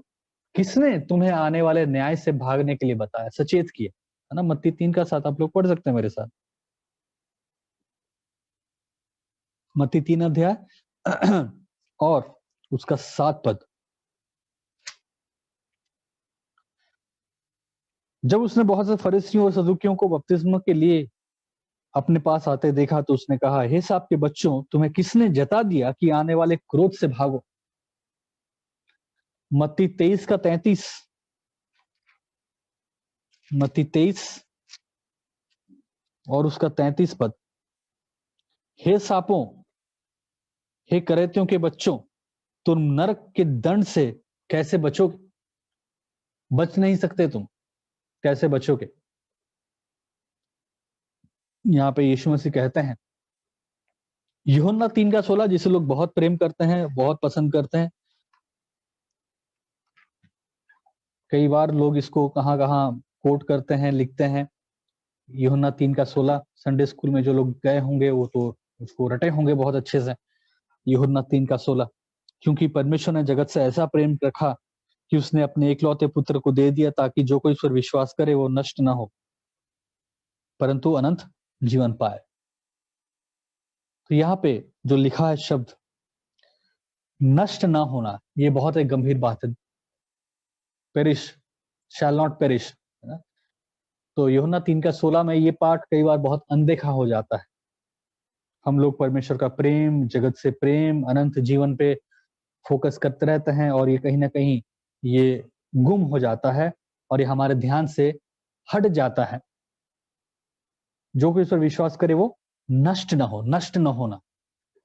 किसने तुम्हें आने वाले न्याय से भागने के लिए बताया, सचेत किया? है ना, मत्ती 3:7 आप लोग पढ़ सकते हैं मेरे साथ। मत्ती 3 अध्याय और उसका 7 पद। जब उसने बहुत से फरीसियों और सदूकियों को बपतिस्मा के लिए अपने पास आते देखा, तो उसने कहा, हे सांप के बच्चों, तुम्हें किसने जता दिया कि आने वाले क्रोध से भागो? मत्ती 23:33, मत्ती 23 और उसका 33 पद। हे सांपों, हे करेतियों के बच्चों, तुम नरक के दंड से कैसे बचोगे? बच नहीं सकते तुम, कैसे बचोगे? यहाँ पे यीशु मसीह कहते हैं, यूहन्ना 3:16, जिसे लोग बहुत प्रेम करते हैं, बहुत पसंद करते हैं। कई बार लोग इसको कहाँ कहाँ कोट करते हैं, लिखते हैं। यूहन्ना 3:16 संडे स्कूल में जो लोग गए होंगे वो तो उसको रटे होंगे बहुत अच्छे से। यूहन्ना 3:16, क्योंकि परमेश्वर ने जगत से ऐसा प्रेम रखा कि उसने अपने एकलौते पुत्र को दे दिया, ताकि जो कोई इस पर विश्वास करे वो नष्ट ना हो, परंतु अनंत जीवन पाए। तो यहाँ पे जो लिखा है शब्द नष्ट ना होना, ये बहुत एक गंभीर बात है। पेरिश, शैल नॉट पेरिश, है ना? तो यूहन्ना 3:16 में ये पाठ कई बार बहुत अनदेखा हो जाता है। हम लोग परमेश्वर का प्रेम, जगत से प्रेम, अनंत जीवन पे फोकस करते रहते हैं, और ये कहीं ना कहीं ये गुम हो जाता है, और ये हमारे ध्यान से हट जाता है। जो कोई इस पर विश्वास करे वो नष्ट ना हो, नष्ट न होना।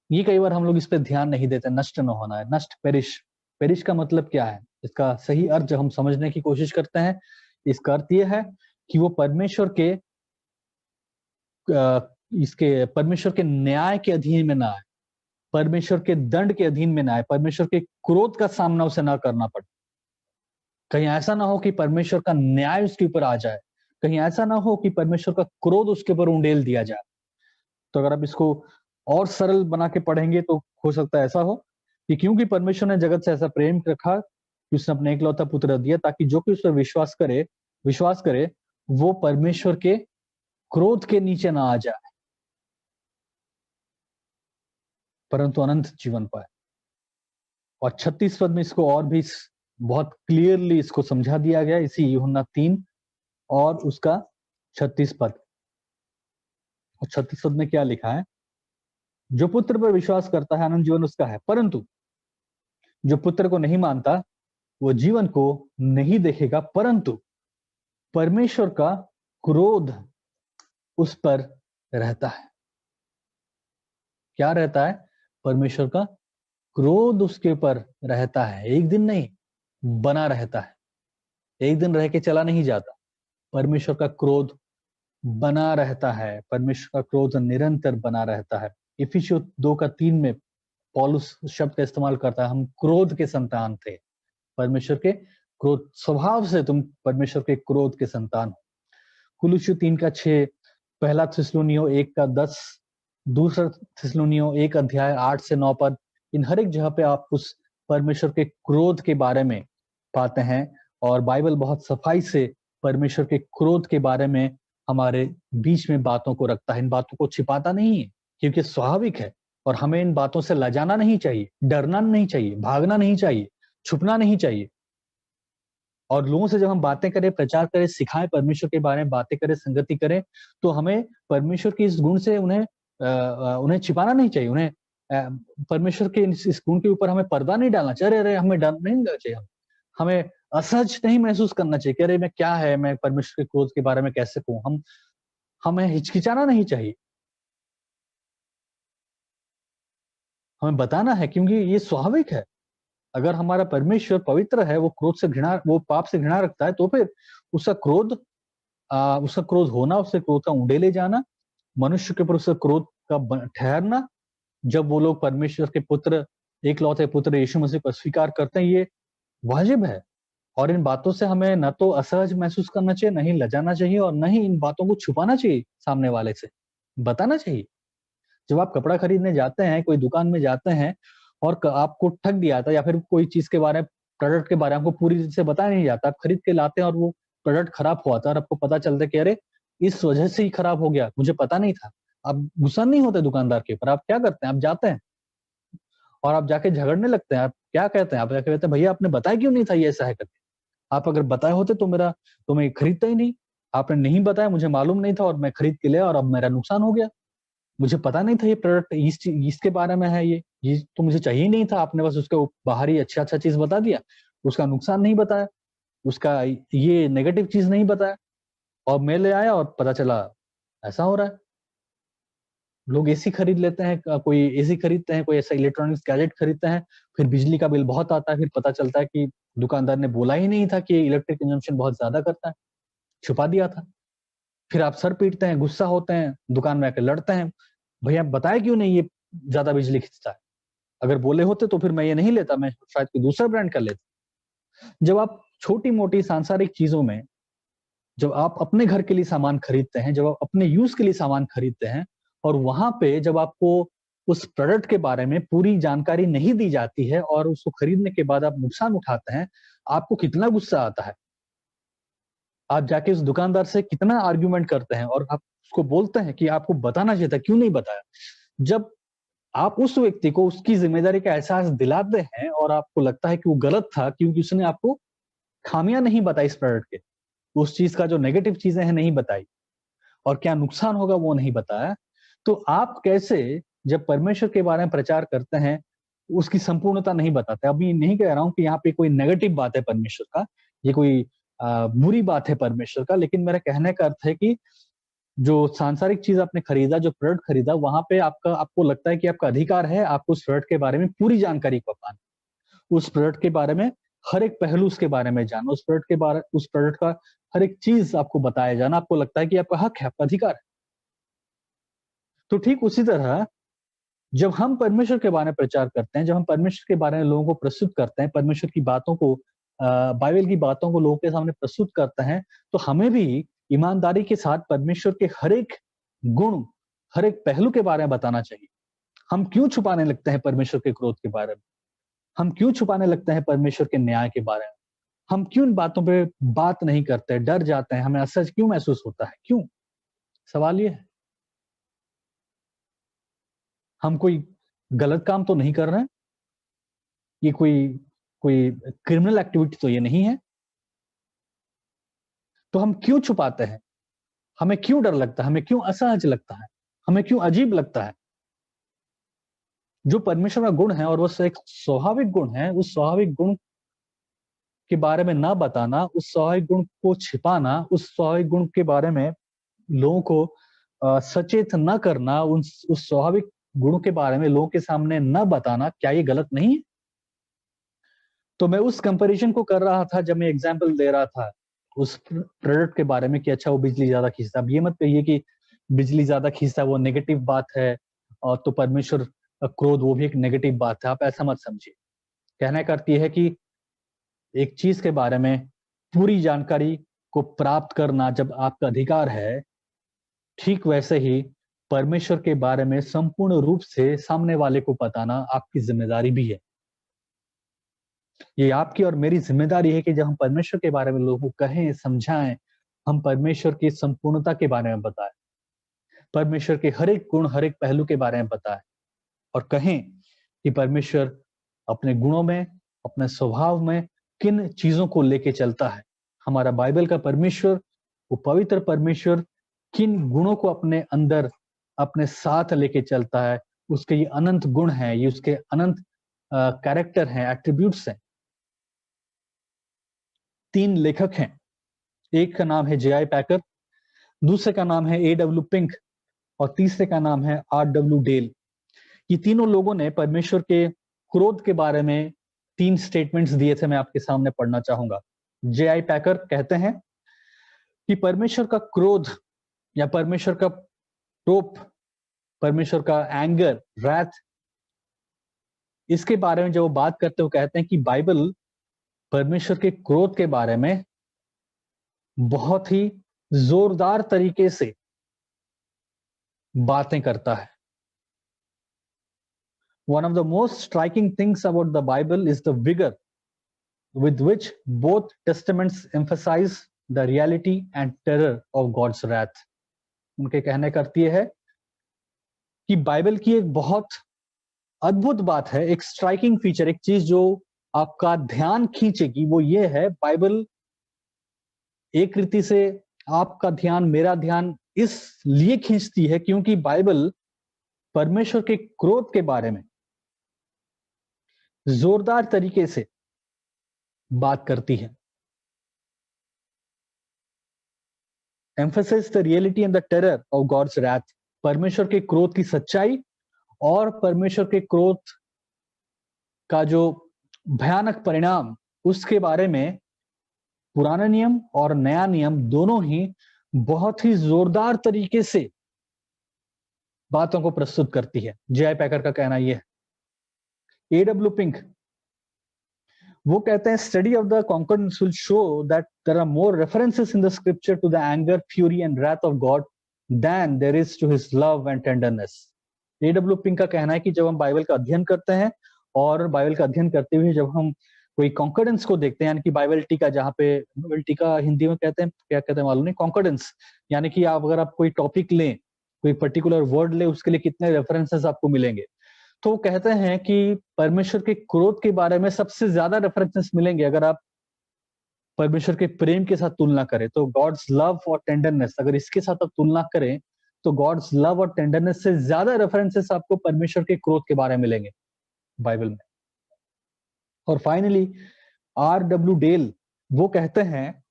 ये कई बार हम लोग इस पे ध्यान नहीं देते। नष्ट न होना है, नष्ट, पेरिश। पेरिश का मतलब क्या है? इसका सही अर्थ जब हम समझने की कोशिश करते हैं, इसका अर्थ ये है कि वो परमेश्वर के परमेश्वर के न्याय के अधीन में ना आए, परमेश्वर के दंड के अधीन में ना आए, परमेश्वर के क्रोध का सामना उसे ना करना पड़े। कहीं ऐसा ना हो कि परमेश्वर का न्याय उसके ऊपर आ जाए, कहीं ऐसा ना हो कि परमेश्वर का क्रोध उसके ऊपर उंडेल दिया जाए। तो अगर आप इसको और सरल बना के पढ़ेंगे तो हो सकता है ऐसा हो कि क्योंकि परमेश्वर ने जगत से ऐसा प्रेम रखा कि उसने अपने एकलौता पुत्र दिया, ताकि जो कोई उस पर विश्वास करे वो परमेश्वर के क्रोध के नीचे ना आ जाए। परंतु अनंत जीवन पाए। और 36 पद में इसको और भी बहुत क्लियरली इसको समझा दिया गया, इसी यूहन्ना 3 और उसका 36 पद। और 36 पद में क्या लिखा है? जो पुत्र पर विश्वास करता है अनंत जीवन उसका है, परंतु जो पुत्र को नहीं मानता वो जीवन को नहीं देखेगा, परंतु परमेश्वर का क्रोध उस पर रहता है। क्या रहता है? परमेश्वर का क्रोध उसके ऊपर रहता है। एक दिन नहीं, बना रहता है। एक दिन रह के चला नहीं जाता। परमेश्वर का क्रोध बना रहता है। परमेश्वर का क्रोध निरंतर बना रहता है। इफिसियों 2:3 में पौलुस शब्द का इस्तेमाल करता है, हम क्रोध के संतान थे। परमेश्वर के क्रोध, स्वभाव से तुम परमेश्वर के क्रोध के संतान हो। कुलुस्सियों 3:6, पहला थिस्सलुनीयों 1:10, दूसरा थिस्सलुनीयों 1:8 से 9 पद, इन हर एक जगह पे आप उस परमेश्वर के क्रोध के बारे में पाते हैं। और बाइबल बहुत सफाई से परमेश्वर के क्रोध के बारे में हमारे बीच में बातों को रखता है। इन बातों को छिपाता नहीं है, क्योंकि स्वाभाविक है और हमें इन बातों से लजाना नहीं चाहिए, डरना नहीं चाहिए, भागना नहीं चाहिए, छुपना नहीं चाहिए। और लोगों से जब हम बातें करें, प्रचार करें, सिखाएं, परमेश्वर के बारे में बातें करें, संगति करें, तो हमें परमेश्वर के इस गुण से उन्हें छिपाना नहीं चाहिए। उन्हें परमेश्वर के इस गुण के ऊपर हमें पर्दा नहीं डालना चाहिए। अरे हमें डर नहीं लगना चाहिए, हमें असहज नहीं महसूस करना चाहिए कि अरे मैं क्या है, मैं परमेश्वर के क्रोध के बारे में कैसे कहूं। हमें हिचकिचाना नहीं चाहिए, हमें बताना है, क्योंकि ये स्वाभाविक है। अगर हमारा परमेश्वर पवित्र है, वो क्रोध से घृणा, वो पाप से घृणा रखता है, तो फिर उसका क्रोध होना, उससे क्रोध का उंडेले जाना, मनुष्य के ऊपर उसका क्रोध का ठहरना, जब वो लोग परमेश्वर के पुत्र, एकलौते पुत्र यीशु मसीह को स्वीकार करते हैं, ये वाजिब है। और इन बातों से हमें न तो असहज महसूस करना चाहिए, न ही लजाना चाहिए, और न ही इन बातों को छुपाना चाहिए सामने वाले से, बताना चाहिए। जब आप कपड़ा खरीदने जाते हैं, कोई दुकान में जाते हैं और आपको ठग दिया था, या फिर कोई चीज के बारे में, प्रोडक्ट के बारे में आपको पूरी तरह से बताया नहीं जाता, आप खरीद के लाते हैं और वो प्रोडक्ट खराब हुआ था और आपको पता चलता है कि अरे इस वजह से ही खराब हो गया, मुझे पता नहीं था। आप गुस्सा नहीं होते दुकानदार के ऊपर, आप क्या करते हैं? आप जाते हैं और आप जाके झगड़ने लगते हैं। आप क्या कहते हैं? आप जाके कहते हैं भैया आपने बताया क्यों नहीं था ये ऐसा है करके। आप अगर बताए होते तो मैं खरीदता ही नहीं। आपने नहीं बताया, मुझे मालूम नहीं था और मैं खरीद के लिया और अब मेरा नुकसान हो गया। मुझे पता नहीं था ये प्रोडक्ट इसके बारे में है, ये तो मुझे चाहिए ही नहीं था। आपने बस उसके बाहरी अच्छा चीज बता दिया, उसका नुकसान नहीं बताया, उसका ये नेगेटिव चीज नहीं बताया, और मैं ले आया और पता चला ऐसा हो रहा है। लोग एसी खरीद लेते हैं, कोई एसी खरीदते हैं, कोई ऐसा इलेक्ट्रॉनिक्स गैजेट खरीदते हैं, फिर बिजली का बिल बहुत आता है, फिर पता चलता है कि दुकानदार ने बोला ही नहीं था कि इलेक्ट्रिक कंजम्पशन बहुत ज्यादा करता है, छुपा दिया था। फिर आप सर पीटते हैं, गुस्सा होते हैं, दुकान में आकर लड़ते हैं, भैया बताया क्यों नहीं ये ज्यादा बिजली खींचता है। अगर बोले होते तो फिर मैं ये नहीं लेता, मैं शायद कोई दूसरा ब्रांड कर लेता। जब आप छोटी मोटी सांसारिक चीजों में, जब आप अपने घर के लिए सामान खरीदते हैं, जब आप अपने यूज के लिए सामान खरीदते हैं, और वहां पे जब आपको उस प्रोडक्ट के बारे में पूरी जानकारी नहीं दी जाती है और उसको खरीदने के बाद आप नुकसान उठाते हैं, आपको कितना गुस्सा आता है। आप जाके उस दुकानदार से कितना आर्ग्यूमेंट करते हैं और आप उसको बोलते हैं कि आपको बताना चाहिए था, क्यों नहीं बताया। जब आप उस व्यक्ति को उसकी जिम्मेदारी का एहसास दिलाते हैं और आपको लगता है कि वो गलत था क्योंकि उसने आपको खामियां नहीं बताई इस प्रोडक्ट के, उस चीज का जो नेगेटिव चीजें हैं नहीं बताई, और क्या नुकसान होगा वो नहीं बताया, तो आप कैसे, जब परमेश्वर के बारे में प्रचार करते हैं, उसकी संपूर्णता नहीं बताते। अभी नहीं कह रहा हूं कि यहाँ पे कोई नेगेटिव बात है परमेश्वर का, ये कोई बुरी बात है परमेश्वर का, लेकिन मेरा कहने का अर्थ है कि जो सांसारिक चीज आपने खरीदा, जो प्रोडक्ट खरीदा, वहां पे आपको लगता है कि आपका अधिकार है आपको उस प्रोडक्ट के बारे में पूरी जानकारी को पाना, उस प्रोडक्ट के बारे में हर एक पहलू उसके बारे में जानना, उस प्रोडक्ट का हर एक चीज आपको बताया जाना, आपको लगता है कि आपका हक है, आपका अधिकार है। तो ठीक उसी तरह जब हम परमेश्वर के बारे में प्रचार करते हैं, जब हम परमेश्वर के बारे में लोगों को प्रस्तुत करते हैं, परमेश्वर की बातों को, बाइबल की बातों को लोगों के सामने प्रस्तुत करते हैं, तो हमें भी ईमानदारी के साथ परमेश्वर के हर एक गुण, हर एक पहलू के बारे में बताना चाहिए। हम क्यों छुपाने लगते हैं परमेश्वर के क्रोध के बारे में? हम क्यों छुपाने लगते हैं परमेश्वर के न्याय के बारे में? हम क्यों इन बातों पे बात नहीं करते, डर जाते हैं, हमें असहज क्यों महसूस होता है, क्यों? सवाल ये है। हम कोई गलत काम तो नहीं कर रहे हैं, ये कोई कोई क्रिमिनल एक्टिविटी तो ये नहीं है, तो हम क्यों छुपाते हैं? हमें क्यों डर लगता है? हमें क्यों असहज लगता है? हमें क्यों अजीब लगता है? जो परमेश्वर का गुण है और वो एक स्वाभाविक गुण है, उस स्वाभाविक गुण के बारे में ना बताना, उस स्वाभाविक गुण को छिपाना, उस स्वाभाविक गुण के बारे में लोगों को सचेत न करना, उस स्वाभाविक गुणों के बारे में लोगों के सामने न बताना, क्या ये गलत नहीं है? तो मैं उस कंपैरिजन को कर रहा था जब मैं एग्जांपल दे रहा था उस प्रोडक्ट के बारे में कि अच्छा वो बिजली ज्यादा खींचता है। अब ये मत कहिए कि बिजली ज्यादा खींचता है वो नेगेटिव बात है, और तो परमेश्वर का क्रोध वो भी एक नेगेटिव बात है, आप ऐसा मत समझिए। कहने का अर्थ ये है कि एक चीज के बारे में पूरी जानकारी को प्राप्त करना जब आपका अधिकार है, ठीक वैसे ही परमेश्वर के बारे में संपूर्ण रूप से सामने वाले को बताना आपकी जिम्मेदारी भी है। ये आपकी और मेरी जिम्मेदारी है कि जब हम परमेश्वर के बारे में लोगों को कहें, समझाएं, हम परमेश्वर की संपूर्णता के बारे में बताएं, परमेश्वर के हर एक गुण, हर एक पहलू के बारे में बताएं, और कहें कि परमेश्वर अपने गुणों में, अपने स्वभाव में किन चीजों को लेके चलता है। हमारा बाइबल का परमेश्वर, वो पवित्र परमेश्वर किन गुणों को अपने अंदर, अपने साथ लेके चलता है। उसके ये अनंत गुण हैं, ये उसके अनंत कैरेक्टर हैं, एट्रीब्यूट्स हैं। 3 लेखक हैं, एक का नाम है J.I. पैकर, दूसरे का नाम है A.W. पिंक और तीसरे का नाम है R.W. डेल। ये तीनों लोगों ने परमेश्वर के क्रोध के बारे में 3 स्टेटमेंट्स दिए थे, मैं आपके सामने पढ़ना चाहूंगा। J.I. पैकर कहते हैं कि परमेश्वर का क्रोध या परमेश्वर का टोप, परमेश्वर का एंगर, रैथ, इसके बारे में जब वो बात करते हो कहते हैं कि बाइबल परमेश्वर के क्रोध के बारे में बहुत ही जोरदार तरीके से बातें करता है। One of the most striking things about the Bible is the vigor with which both testaments emphasize the reality and terror of God's wrath. उनके कहने का अर्थ ये है कि बाइबल की एक बहुत अद्भुत बात है, एक स्ट्राइकिंग फीचर, एक चीज जो आपका ध्यान खींचेगी, वो ये है, बाइबल एक रीति से आपका ध्यान, मेरा ध्यान इसलिए खींचती है क्योंकि बाइबल परमेश्वर के क्रोध के बारे में जोरदार तरीके से बात करती है। Emphasize the reality and the terror of God's wrath. परमेश्वर के क्रोध की सच्चाई और परमेश्वर के क्रोध का जो भयानक परिणाम, उसके बारे में पुराना नियम और नया नियम दोनों ही बहुत ही जोरदार तरीके से बातों को प्रस्तुत करती है। J.I. पैकर का कहना यह है। A.W. पिंक वो कहते हैं study of the concordance will show that there are more references in the scripture to the anger, fury and wrath of God then there is to his love and tenderness. A.W. Pink का कहना है कि जब हम Bible का अध्ययन करते हैं और बाइबल का अध्ययन करते हुए जब हम कोई कॉन्कॉर्डेंस को देखते हैं, यानी कि बाइबल टीका, जहाँ पे बाइबल टीका हिंदी में कहते हैं, क्या कहते हैं मालूम नहीं, कॉन्कॉर्डेंस, यानी कि आप अगर आप कोई टॉपिक लें, कोई पर्टिकुलर वर्ड ले, उसके लिए कितने रेफरेंसेस आपको मिलेंगे। तो कहते हैं कि परमेश्वर के क्रोध के बारे में सबसे ज्यादा रेफरेंसेस मिलेंगे अगर आप परमेश्वर के प्रेम के साथ तुलना करें, तो गॉड्स लव और टेंडरनेस, अगर इसके साथ आप तुलना करें तो गॉड्स लव और टेंडरनेस से ज्यादा रेफरेंसेस आपको परमेश्वर के क्रोध के बारे में मिलेंगे बाइबल में। और फाइनली R.W. डेल वो कहते हैं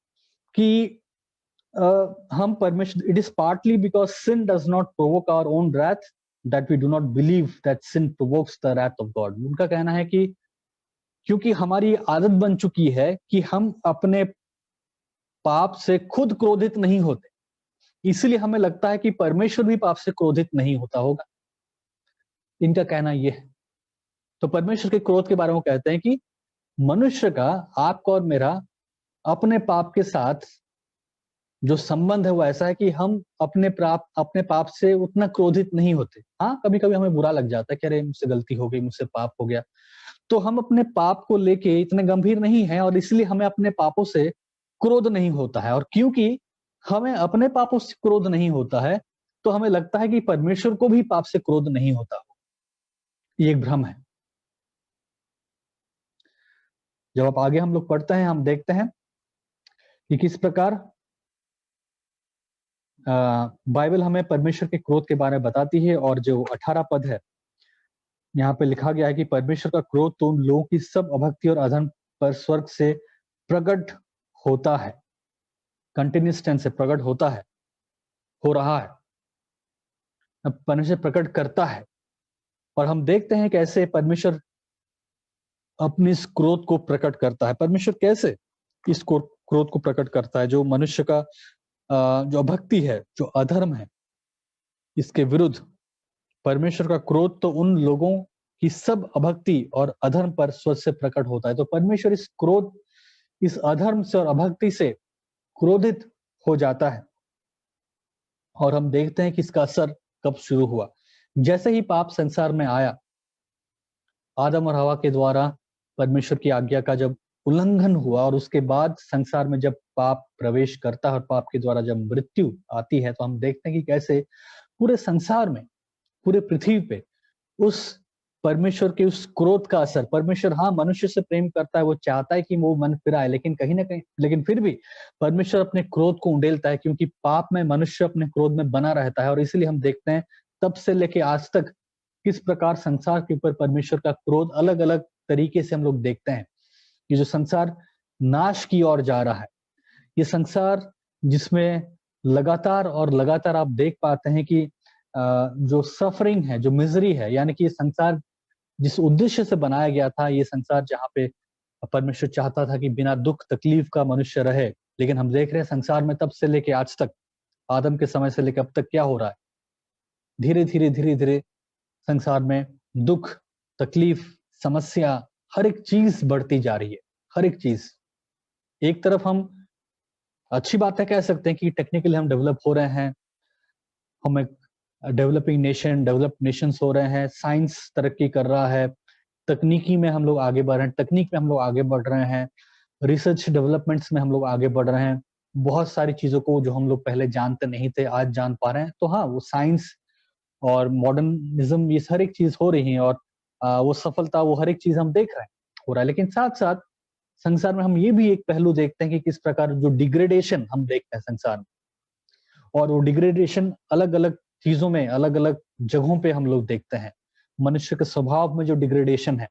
कि हम परमेश्वर, it is partly because sin does not provoke our own wrath that we do not believe that sin provokes the wrath of God. उनका कहना है कि क्योंकि हमारी आदत बन चुकी है कि हम अपने पाप से खुद क्रोधित नहीं होते, इसलिए हमें लगता है कि परमेश्वर भी पाप से क्रोधित नहीं होता होगा। इनका कहना यह है। तो परमेश्वर के क्रोध के बारे में कहते हैं कि मनुष्य का, आपका और मेरा अपने पाप के साथ जो संबंध है वो ऐसा है कि हम अपने पाप से उतना क्रोधित नहीं होते। हाँ, कभी कभी हमें बुरा लग जाता है कि अरे मुझसे गलती हो गई, मुझसे पाप हो गया, तो हम अपने पाप को लेके इतने गंभीर नहीं हैं और इसलिए हमें अपने पापों से क्रोध नहीं होता है। और क्योंकि हमें अपने पापों से क्रोध नहीं होता है तो हमें लगता है कि परमेश्वर को भी पाप से क्रोध नहीं होता। ये एक भ्रम है। जब आप आगे हम लोग पढ़ते हैं, हम देखते हैं कि किस प्रकार बाइबल हमें परमेश्वर के क्रोध के बारे में बताती है। और जो 18 पद है, यहाँ पे लिखा गया है कि परमेश्वर का क्रोध तो उन लोगों की सब अभक्ति और अधर्म पर स्वर्ग से प्रकट होता है। कंटिन्यूस टेंस से प्रकट होता है, हो रहा है। अब परमेश्वर प्रकट करता है, और हम देखते हैं कैसे परमेश्वर अपने इस क्रोध को प्रकट करता है। परमेश्वर कैसे इस क्रोध को प्रकट करता है, जो मनुष्य का जो अभक्ति है, जो अधर्म है, इसके विरुद्ध परमेश्वर का क्रोध तो उन लोगों की सब अभक्ति और अधर्म पर स्वर्ग से प्रकट होता है। तो परमेश्वर इस क्रोध, इस अधर्म से और अभक्ति से क्रोधित हो जाता है। और हम देखते हैं कि इसका असर कब शुरू हुआ। जैसे ही पाप संसार में आया, आदम और हवा के द्वारा परमेश्वर की आज्ञा का जब उल्लंघन हुआ, और उसके बाद संसार में जब पाप प्रवेश करता है और पाप के द्वारा जब मृत्यु आती है, तो हम देखते हैं कि कैसे पूरे संसार में, पूरे पृथ्वी पे उस परमेश्वर के उस क्रोध का असर, परमेश्वर हाँ मनुष्य से प्रेम करता है, वो चाहता है कि वो मन फिराए, लेकिन कहीं ना कहीं, लेकिन फिर भी परमेश्वर अपने क्रोध को उंडेलता है, क्योंकि पाप में मनुष्य अपने क्रोध में बना रहता है। और इसीलिए हम देखते हैं तब से लेके आज तक किस प्रकार संसार के ऊपर परमेश्वर का क्रोध अलग अलग तरीके से हम लोग देखते हैं। ये जो संसार नाश की ओर जा रहा है, ये संसार जिसमें लगातार और लगातार आप देख पाते हैं कि जो सफरिंग है, जो मिजरी है, यानी कि ये संसार जिस उद्देश्य से बनाया गया था, ये संसार जहाँ पे परमेश्वर चाहता था कि बिना दुख तकलीफ का मनुष्य रहे, लेकिन हम देख रहे हैं संसार में तब से लेके आज तक, आदम के समय से लेकर अब तक क्या हो रहा है। धीरे धीरे संसार में दुख, तकलीफ, समस्या, हर एक चीज बढ़ती जा रही है। हर एक चीज, एक तरफ हम अच्छी बात है कह सकते हैं कि टेक्निकली हम डेवलप हो रहे हैं, हम एक डेवलपिंग नेशन, डेवलप्ड नेशंस हो रहे हैं, साइंस तरक्की कर रहा है, तकनीकी में हम लोग आगे बढ़ रहे हैं, तकनीक में हम लोग आगे बढ़ रहे हैं, रिसर्च डेवलपमेंट्स में हम लोग आगे बढ़ रहे हैं। बहुत सारी चीजों को जो हम लोग पहले जानते नहीं थे, आज जान पा रहे हैं। तो हाँ, वो साइंस और मॉडर्निज्म, ये हर एक चीज हो रही है, और वो सफलता, वो हर एक चीज हम देख रहे हैं हो रहा है। लेकिन साथ साथ संसार में हम ये भी एक पहलू देखते हैं कि किस प्रकार जो डिग्रेडेशन हम देखते हैं संसार में, और वो डिग्रेडेशन अलग अलग चीजों में, अलग अलग जगहों पे हम लोग देखते हैं। मनुष्य के स्वभाव में जो डिग्रेडेशन है,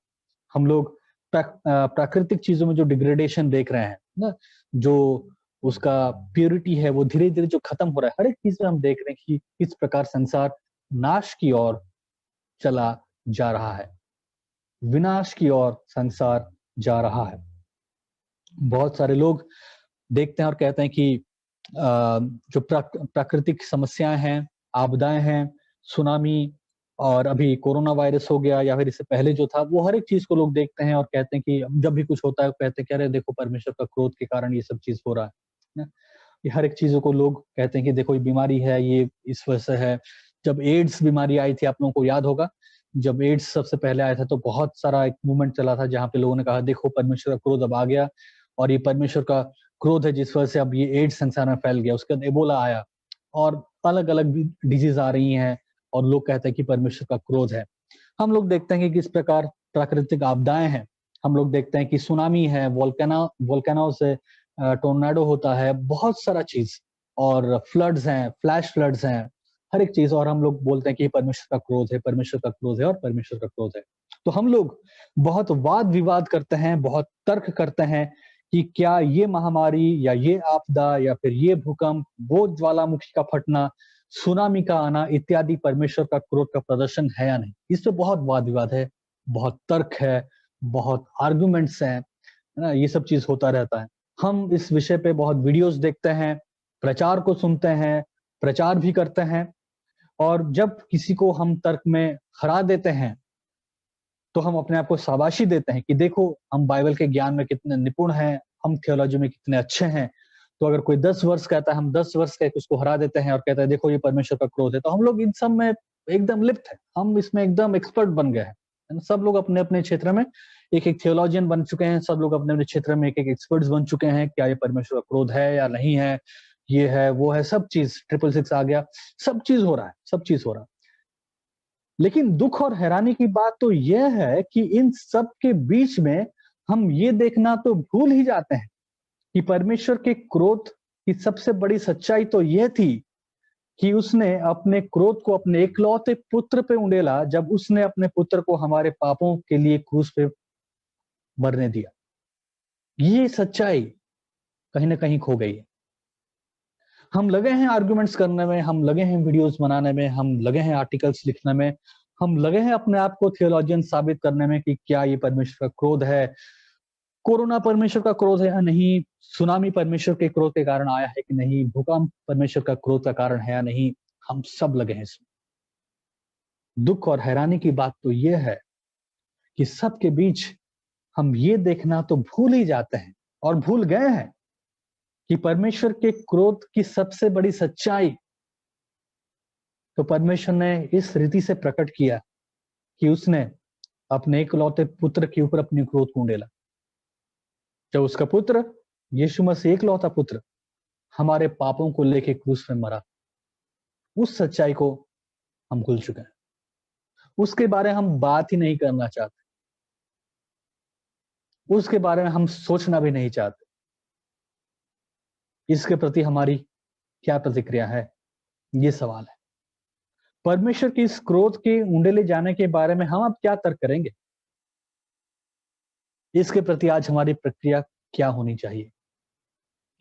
हम लोग प्राकृतिक चीजों में जो डिग्रेडेशन देख रहे हैं ना, जो उसका प्योरिटी है वो धीरे धीरे जो खत्म हो रहा है, हर एक चीज में हम देख रहे हैं कि किस प्रकार संसार नाश की ओर चला जा रहा है, विनाश की ओर संसार जा रहा है। बहुत सारे लोग देखते हैं और कहते हैं कि जो प्राकृतिक समस्याएं हैं, आपदाएं हैं, सुनामी, और अभी कोरोना वायरस हो गया, या फिर इससे पहले जो था, वो हर एक चीज को लोग देखते हैं और कहते हैं कि जब भी कुछ होता है कहते हैं कि अरे देखो परमेश्वर का क्रोध के कारण ये सब चीज हो रहा है ना। ये हर एक चीजों को लोग कहते हैं कि देखो ये बीमारी है, ये इस वजह से है। जब एड्स बीमारी आई थी, आप लोगों को याद होगा, जब एड्स सबसे पहले आया था तो बहुत सारा एक मूवमेंट चला था जहाँ पे लोगों ने कहा देखो परमेश्वर का क्रोध अब आ गया, और ये परमेश्वर का क्रोध है जिस वजह से अब ये एड्स संसार में फैल गया। उसके बाद एबोला आया, और अलग अलग डिजीज आ रही हैं, और लोग कहते हैं कि परमेश्वर का क्रोध है। हम लोग देखते हैं कि किस प्रकार प्राकृतिक आपदाएं हैं, हम लोग देखते हैं कि सुनामी है, वोल्केनो से टोर्नाडो होता है, बहुत सारा चीज, और फ्लड्स हैं, फ्लैश फ्लड्स हैं, हर एक चीज। और हम लोग बोलते हैं कि परमेश्वर का क्रोध है, परमेश्वर का क्रोध है, और परमेश्वर का क्रोध है। तो हम लोग बहुत वाद विवाद करते हैं, बहुत तर्क करते हैं कि क्या ये महामारी या ये आपदा या फिर ये भूकंप, वो ज्वालामुखी का फटना, सुनामी का आना इत्यादि परमेश्वर का क्रोध का प्रदर्शन है या नहीं। इस पे बहुत वाद विवाद है, बहुत तर्क है, बहुत आर्गुमेंट्स हैं, है ना, ये सब चीज होता रहता है। हम इस विषय पे बहुत वीडियोस देखते हैं, प्रचार को सुनते हैं, प्रचार भी करते हैं, और जब किसी को हम तर्क में हरा देते हैं तो हम अपने आप को शाबाशी देते हैं कि देखो हम बाइबल के ज्ञान में कितने निपुण हैं, हम थियोलॉजी में कितने अच्छे हैं। तो अगर कोई 10 वर्ष कहता है, हम 10 वर्ष कह के उसको हरा देते हैं और कहता है देखो ये परमेश्वर का क्रोध है, तो हम लोग इन सब में एकदम लिप्त है, हम इसमें एकदम एक्सपर्ट बन गए हैं। सब लोग अपने अपने क्षेत्र में एक एक थियोलॉजियन बन चुके हैं, सब लोग अपने अपने क्षेत्र में एक एक एक्सपर्ट्स बन चुके हैं, क्या ये परमेश्वर का क्रोध है या नहीं है, ये है वो है, सब चीज 666 आ गया, सब चीज हो रहा है, सब चीज हो रहा है। लेकिन दुख और हैरानी की बात तो यह है कि इन सब के बीच में हम ये देखना तो भूल ही जाते हैं कि परमेश्वर के क्रोध की सबसे बड़ी सच्चाई तो यह थी कि उसने अपने क्रोध को अपने इकलौते पुत्र पे उंडेला, जब उसने अपने पुत्र को हमारे पापों के लिए क्रूस पे मरने दिया। ये सच्चाई कहीं ना कहीं खो गई है। हम लगे हैं आर्गुमेंट्स करने में, हम लगे हैं वीडियोस बनाने में, हम लगे हैं आर्टिकल्स लिखने में, हम लगे हैं अपने आप को थियोलॉजियन साबित करने में कि क्या ये परमेश्वर का क्रोध है, कोरोना परमेश्वर का क्रोध है या नहीं, सुनामी परमेश्वर के क्रोध के कारण आया है कि नहीं, भूकंप परमेश्वर का क्रोध का कारण है या नहीं। हम सब लगे हैं इसमें। दुख और हैरानी की बात तो यह है कि सबके बीच हम ये देखना तो भूल ही जाते हैं और भूल गए हैं कि परमेश्वर के क्रोध की सबसे बड़ी सच्चाई तो परमेश्वर ने इस रीति से प्रकट किया कि उसने अपने इकलौते पुत्र के ऊपर अपनी क्रोध को उंडेला। जब उसका पुत्र यीशु मसीह इकलौता पुत्र हमारे पापों को लेके क्रूस में मरा, उस सच्चाई को हम भूल चुके हैं। उसके बारे में हम बात ही नहीं करना चाहते, उसके बारे में हम सोचना भी नहीं चाहते। इसके प्रति हमारी क्या प्रतिक्रिया है, ये सवाल है। परमेश्वर की इस क्रोध के उंडेले जाने के बारे में हम अब क्या तर्क करेंगे? इसके प्रति आज हमारी प्रक्रिया क्या होनी चाहिए,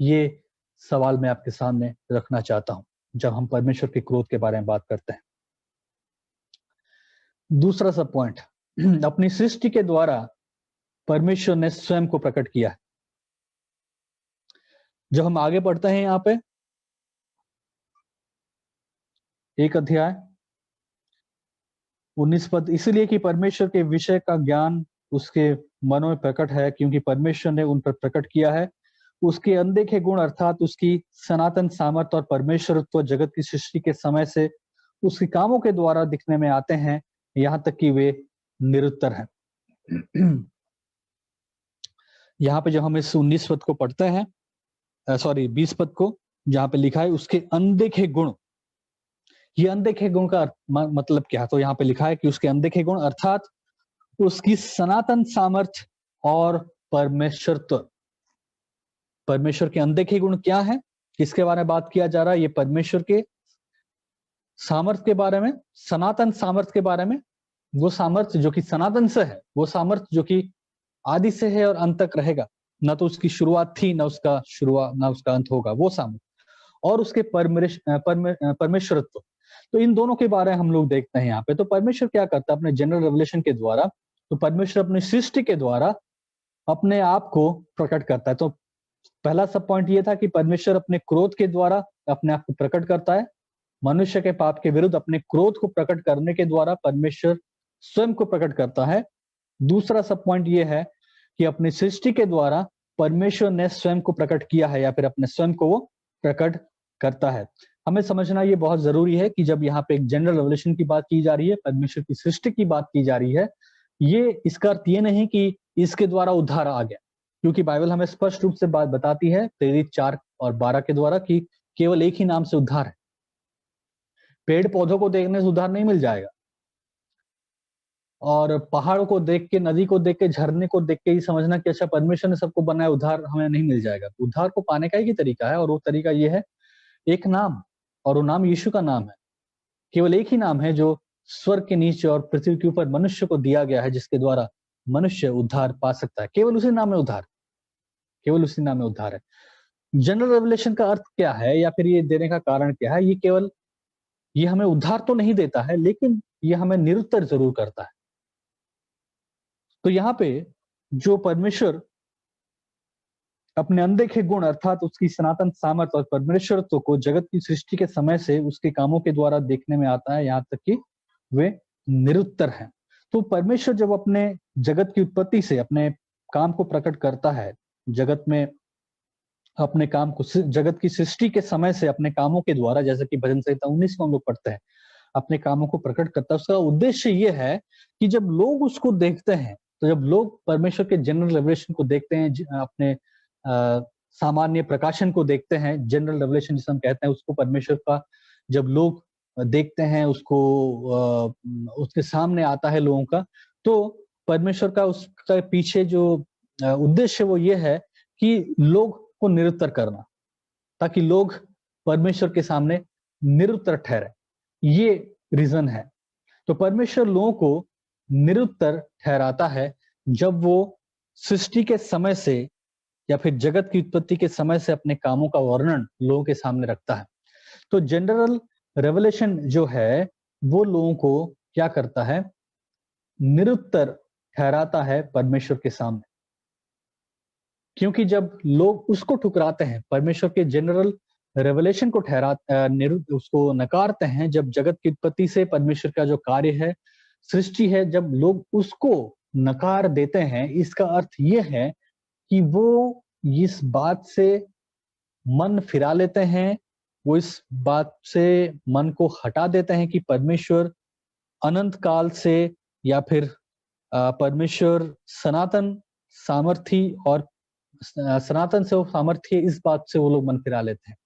ये सवाल मैं आपके सामने रखना चाहता हूं जब हम परमेश्वर के क्रोध के बारे में बात करते हैं। दूसरा सब पॉइंट, अपनी सृष्टि के द्वारा परमेश्वर ने स्वयं को प्रकट किया है। जब हम आगे पढ़ते हैं यहाँ पे 1 अध्याय 19 पद, इसलिए कि परमेश्वर के विषय का ज्ञान उसके मनों में प्रकट है, क्योंकि परमेश्वर ने उन पर प्रकट किया है। उसके अनदेखे गुण अर्थात उसकी सनातन सामर्थ और परमेश्वरत्व जगत की सृष्टि के समय से उसके कामों के द्वारा दिखने में आते हैं, यहाँ तक कि वे निरुत्तर हैं। यहाँ पे जब हम इस 19 पद को पढ़ते हैं, 20 पद को, जहाँ पे लिखा है उसके अनदेखे गुण, ये अनदेखे गुण का मतलब क्या है? तो यहाँ पे लिखा है कि उसके अनदेखे गुण अर्थात उसकी सनातन सामर्थ और परमेश्वरत्व। परमेश्वर के अनदेखे गुण क्या है, किसके बारे में बात किया जा रहा है? ये परमेश्वर के सामर्थ के बारे में, सनातन सामर्थ के बारे में। वो सामर्थ जो कि सनातन से है, वो सामर्थ जो कि आदि से है और अंत तक रहेगा, ना तो उसकी शुरुआत थी ना उसका अंत होगा, वो सामर्थ। और उसके परमेश्वरत्व, तो इन दोनों के बारे में हम लोग देखते हैं यहाँ पे। तो परमेश्वर क्या करता है अपने जनरल रेवलेशन के द्वारा? तो परमेश्वर अपनी सृष्टि के द्वारा अपने आप को प्रकट करता है। तो पहला सब पॉइंट ये था कि परमेश्वर अपने क्रोध के द्वारा अपने आप को प्रकट करता है। मनुष्य के पाप के विरुद्ध अपने क्रोध को प्रकट करने के द्वारा परमेश्वर स्वयं को प्रकट करता है। दूसरा सब पॉइंट ये है कि अपनी सृष्टि के द्वारा परमेश्वर ने स्वयं को प्रकट किया है, या फिर अपने स्वयं को वो प्रकट करता है। हमें समझना ये बहुत जरूरी है कि जब यहाँ पे एक जनरल रेवलेशन की बात की जा रही है, परमेश्वर की सृष्टि की बात की जा रही है, ये इसका अर्थ ये नहीं कि इसके द्वारा उद्धार आ गया, क्योंकि बाइबल हमें स्पष्ट रूप से बात बताती है 13:4 और 12 के द्वारा कि केवल एक ही नाम से उद्धार है। पेड़ पौधों को देखने से उद्धार नहीं मिल जाएगा, और पहाड़ को देख के, नदी को देख के, झरने को देख के ही समझना कि अच्छा परमेश्वर ने सबको बनाया, उद्धार हमें नहीं मिल जाएगा। उद्धार को पाने का ही तरीका है, और वो तरीका ये है एक नाम, और वो नाम यीशु का नाम है। केवल एक ही नाम है जो स्वर्ग के नीचे और पृथ्वी के ऊपर मनुष्य को दिया गया है, जिसके द्वारा मनुष्य उद्धार पा सकता है। केवल उसी नाम में उद्धार, केवल उसी नाम में उद्धार है। जनरल रेवलेशन का अर्थ क्या है, या फिर ये देने का कारण क्या है? ये हमें उद्धार तो नहीं देता है, लेकिन ये हमें निरुत्तर जरूर करता है। तो यहाँ पे जो परमेश्वर अपने अनदेखे गुण अर्थात उसकी सनातन सामर्थ और परमेश्वरत्व को जगत की सृष्टि के समय से उसके कामों के द्वारा देखने में आता है, यहाँ तक कि वे निरुत्तर हैं। तो परमेश्वर जब अपने जगत की उत्पत्ति से अपने काम को प्रकट करता है, जगत में अपने काम को, जगत की सृष्टि के समय से अपने कामों के द्वारा, जैसे कि भजन संहिता 19 को हम लोग पढ़ते हैं, अपने कामों को प्रकट करता है। उसका उद्देश्य ये है कि जब लोग उसको देखते हैं, तो जब लोग परमेश्वर के जनरल रेवलेशन को देखते हैं, अपने सामान्य प्रकाशन को देखते हैं, जनरल रेवलेशन जिसे हम कहते हैं, उसको परमेश्वर का जब लोग देखते हैं, उसको उसके सामने आता है लोगों का, तो परमेश्वर का उसका पीछे जो उद्देश्य वो ये है कि लोग को निरुत्तर करना, ताकि लोग परमेश्वर के सामने निरुत्तर ठहरे। ये रीजन है। तो परमेश्वर लोगों को निरुत्तर ठहराता है जब वो सृष्टि के समय से या फिर जगत की उत्पत्ति के समय से अपने कामों का वर्णन लोगों के सामने रखता है। तो जनरल रेवलेशन जो है वो लोगों को क्या करता है, निरुत्तर ठहराता है परमेश्वर के सामने। क्योंकि जब लोग उसको ठुकराते हैं, परमेश्वर के जनरल रेवलेशन को उसको नकारते हैं, जब जगत की उत्पत्ति से परमेश्वर का जो कार्य है, सृष्टि है, जब लोग उसको नकार देते हैं, इसका अर्थ ये है कि वो इस बात से मन फिरा लेते हैं, वो इस बात से मन को हटा देते हैं कि परमेश्वर अनंत काल से या फिर परमेश्वर सनातन सामर्थी और सनातन से वो सामर्थ्य, इस बात से वो लोग मन फिरा लेते हैं।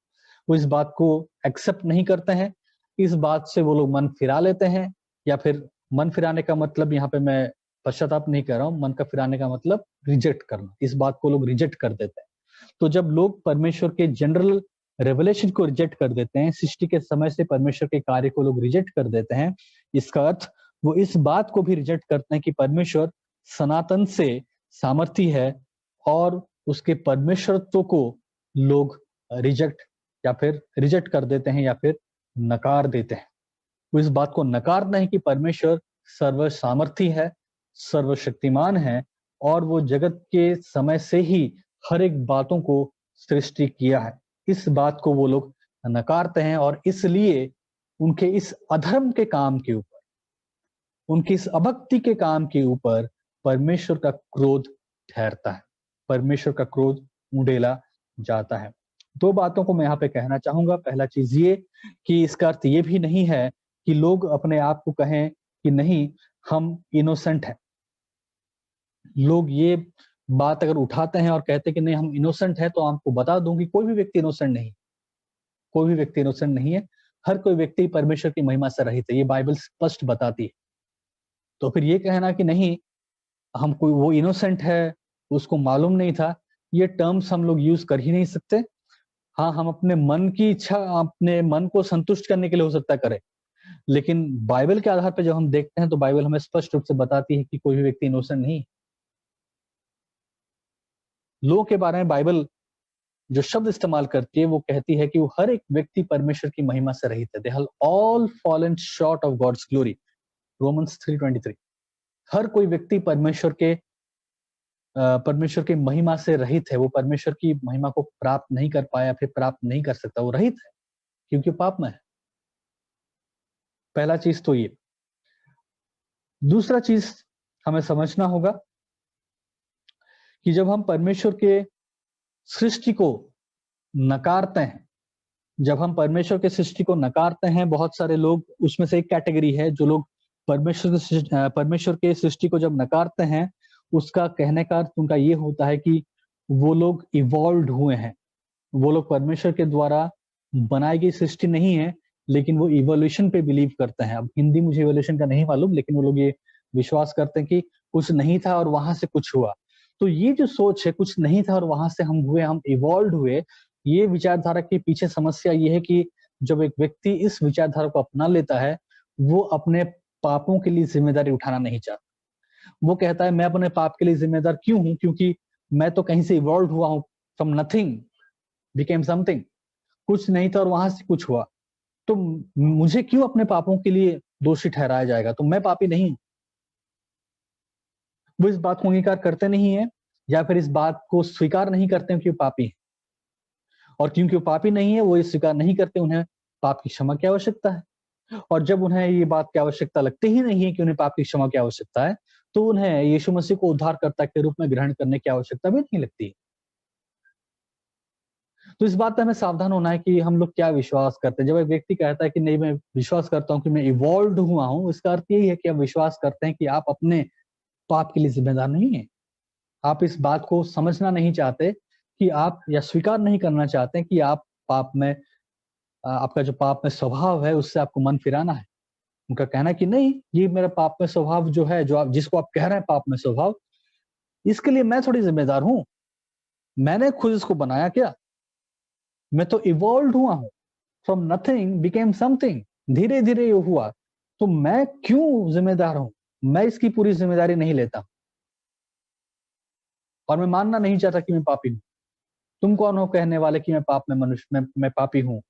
वो इस बात को एक्सेप्ट नहीं करते हैं, इस बात से वो लोग मन फिरा लेते हैं, या फिर मन फिराने का मतलब यहाँ पे मैं पश्चाताप नहीं कर रहा हूँ, मन का फिराने का मतलब रिजेक्ट करना, इस बात को लोग रिजेक्ट कर देते हैं। तो जब लोग परमेश्वर के जनरल रेवलेशन को रिजेक्ट कर देते हैं, सृष्टि के समय से परमेश्वर के कार्य को लोग रिजेक्ट कर देते हैं, इसका अर्थ वो इस बात को भी रिजेक्ट करते हैं कि परमेश्वर सनातन से सामर्थी है, और उसके परमेश्वरत्व को लोग रिजेक्ट कर देते हैं या फिर नकार देते हैं। वो इस बात को नकारते हैं कि परमेश्वर सर्व सामर्थी है, सर्वशक्तिमान है, और वो जगत के समय से ही हर एक बातों को सृष्टि किया है। इस बात को वो लोग नकारते हैं, और इसलिए उनके इस अधर्म के काम के ऊपर, उनकी इस अभक्ति के काम के ऊपर परमेश्वर का क्रोध ठहरता है, परमेश्वर का क्रोध उंडेला जाता है। दो बातों को मैं यहाँ पे कहना चाहूंगा। पहला चीज ये कि इसका अर्थ ये भी नहीं है कि लोग अपने आप को कहें कि नहीं, हम इनोसेंट हैं। लोग ये बात अगर उठाते हैं और कहते हैं कि नहीं हम इनोसेंट है, तो आपको बता दूं कि कोई भी व्यक्ति इनोसेंट नहीं, कोई भी व्यक्ति इनोसेंट नहीं है। हर कोई व्यक्ति परमेश्वर की महिमा से रहित है, ये बाइबल स्पष्ट बताती है। तो फिर ये कहना कि नहीं हम कोई वो इनोसेंट है, उसको मालूम नहीं था, ये टर्म्स हम लोग यूज कर ही नहीं सकते। हाँ, हम अपने मन की इच्छा, अपने मन को संतुष्ट करने के लिए हो सकता है करें, लेकिन बाइबल के आधार पर जब हम देखते हैं तो बाइबल हमें स्पष्ट रूप से बताती है कि कोई भी व्यक्ति इनोसेंट नहीं। लोगों के बारे में बाइबल जो शब्द इस्तेमाल करती है वो कहती है कि वो हर एक व्यक्ति परमेश्वर की महिमा से रहित है। They have all fallen short of God's glory, Romans 3:23। हर कोई व्यक्ति परमेश्वर की महिमा से रहित है। वो परमेश्वर की महिमा को प्राप्त नहीं कर पाया, फिर प्राप्त नहीं कर सकता, वो रहित है क्योंकि पाप में है। पहला चीज तो ये। दूसरा चीज हमें समझना होगा कि जब हम परमेश्वर के सृष्टि को नकारते हैं, जब हम परमेश्वर के सृष्टि को नकारते हैं, बहुत सारे लोग, उसमें से एक कैटेगरी है जो लोग परमेश्वर के सृष्टि को जब नकारते हैं, उसका कहने का अर्थ उनका ये होता है कि वो लोग इवॉल्व हुए हैं, वो लोग परमेश्वर के द्वारा बनाई गई सृष्टि नहीं है, लेकिन वो इवोल्यूशन पे बिलीव करते हैं। अब हिंदी मुझे इवोल्यूशन का नहीं मालूम, लेकिन वो लोग ये विश्वास करते हैं कि कुछ नहीं था और वहां से कुछ हुआ। तो ये जो सोच है, कुछ नहीं था और वहां से हम हुए, हम इवॉल्व हुए, ये विचारधारा के पीछे समस्या ये है कि जब एक व्यक्ति इस विचारधारा को अपना लेता है, वो अपने पापों के लिए जिम्मेदारी उठाना नहीं चाहता। वो कहता है मैं अपने पाप के लिए जिम्मेदार क्यों हूं, क्योंकि मैं तो कहीं से इवॉल्व हुआ हूं, फ्रॉम नथिंग बिकेम समथिंग। कुछ नहीं था और वहां से कुछ हुआ, तो मुझे क्यों अपने पापों के लिए दोषी ठहराया जाएगा, तो मैं पापी नहीं। वो इस बात को अंगीकार करते नहीं है, या फिर इस बात को स्वीकार नहीं करते हैं कि वो पापी है, और क्योंकि वो पापी नहीं है, वो ये स्वीकार नहीं करते, उन्हें पाप की क्षमा की आवश्यकता है। और जब उन्हें ये बात की आवश्यकता लगती ही नहीं है कि उन्हें पाप की क्षमा की आवश्यकता है, तो उन्हें यीशु मसीह को उद्धारकर्ता के रूप में ग्रहण करने की आवश्यकता भी नहीं लगती। तो इस बात पे हमें सावधान होना है कि हम लोग क्या विश्वास करते हैं। जब एक व्यक्ति कहता है कि नहीं मैं विश्वास करता हूँ कि मैं इवॉल्व हुआ हूँ, इसका अर्थ यही है कि आप विश्वास करते हैं कि आप अपने पाप के लिए जिम्मेदार नहीं है। आप इस बात को समझना नहीं चाहते कि आप, या स्वीकार नहीं करना चाहते कि आप पाप में आपका जो पाप में स्वभाव है उससे आपको मन फिराना है। उनका कहना है कि नहीं, ये मेरा पाप में स्वभाव जो है, जो आप जिसको आप कह रहे हैं पाप में स्वभाव, इसके लिए मैं थोड़ी जिम्मेदार हूँ। मैंने खुद इसको बनाया क्या? मैं तो इवॉल्व हुआ हूँ, फ्रॉम नथिंग बिकेम समथिंग, धीरे धीरे ये हुआ, तो मैं क्यों जिम्मेदार हूँ? मैं इसकी पूरी जिम्मेदारी नहीं लेता और मैं मानना नहीं चाहता कि मैं पापी हूँ। तुम कौन हो कहने वाले कि मैं पाप में मनुष्य मैं पापी हूँ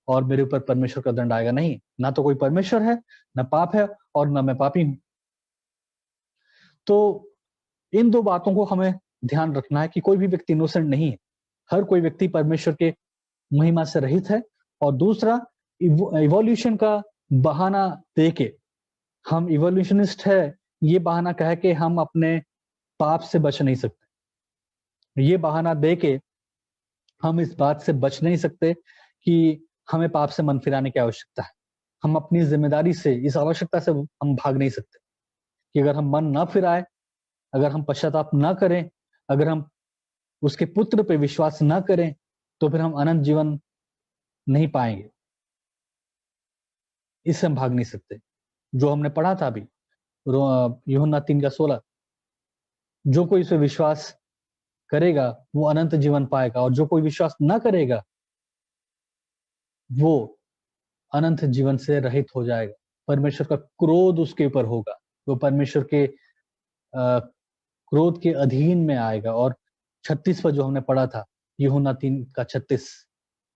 और मेरे ऊपर परमेश्वर का दंड आएगा? नहीं, ना तो कोई परमेश्वर है, ना पाप है, और ना मैं पापी हूँ। तो इन दो बातों को हमें ध्यान रखना है कि कोई भी व्यक्ति इनोसेंट नहीं है। हर कोई व्यक्ति परमेश्वर के महिमा से रहित है। और दूसरा, इवोल्यूशन का बहाना देके, हम इवोल्यूशनिस्ट है, ये बहाना कह के हम अपने पाप से बच नहीं सकते। ये बहाना देके हम इस बात से बच नहीं सकते कि हमें पाप से मन फिराने की आवश्यकता है। हम अपनी जिम्मेदारी से, इस आवश्यकता से हम भाग नहीं सकते कि अगर हम मन ना फिराए, अगर हम पश्चाताप ना करें, अगर हम उसके पुत्र पे विश्वास ना करें, तो फिर हम अनंत जीवन नहीं पाएंगे। इससे हम भाग नहीं सकते। जो हमने पढ़ा था अभी, यूहन्ना 3:16, जो कोई इस पे विश्वास करेगा वो अनंत जीवन पाएगा, और जो कोई विश्वास ना करेगा वो अनंत जीवन से रहित हो जाएगा। परमेश्वर का क्रोध उसके ऊपर होगा, वो परमेश्वर के क्रोध के अधीन में आएगा। और 36 पर जो हमने पढ़ा था, यूहन्ना 3:36,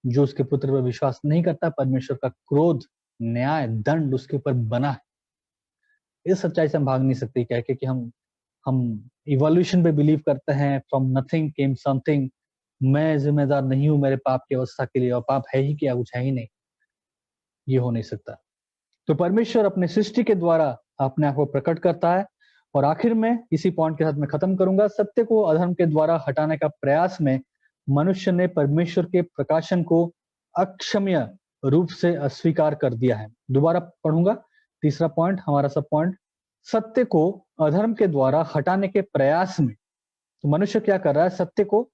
जो उसके पुत्र पर विश्वास नहीं करता, परमेश्वर का क्रोध, न्याय, दंड उसके ऊपर बना है। इस सच्चाई से हम भाग नहीं सकते कह के कि हम इवोल्यूशन पे बिलीव करते हैं, फ्रॉम नथिंग केम समथिंग, मैं जिम्मेदार नहीं हूं मेरे पाप की अवस्था के लिए, और पाप है ही क्या, कुछ है ही नहीं। ये हो नहीं सकता। तो परमेश्वर अपने सृष्टि के द्वारा अपने आप को प्रकट करता है। और आखिर में इसी पॉइंट के साथ मैं खत्म करूंगा, सत्य को अधर्म के द्वारा हटाने का प्रयास में मनुष्य ने परमेश्वर के प्रकाशन को अक्षम्य रूप से अस्वीकार कर दिया है। दोबारा पढ़ूंगा, तीसरा पॉइंट, हमारा सब पॉइंट, सत्य को अधर्म के द्वारा हटाने के प्रयास में, तो मनुष्य क्या कर रहा है? सत्य को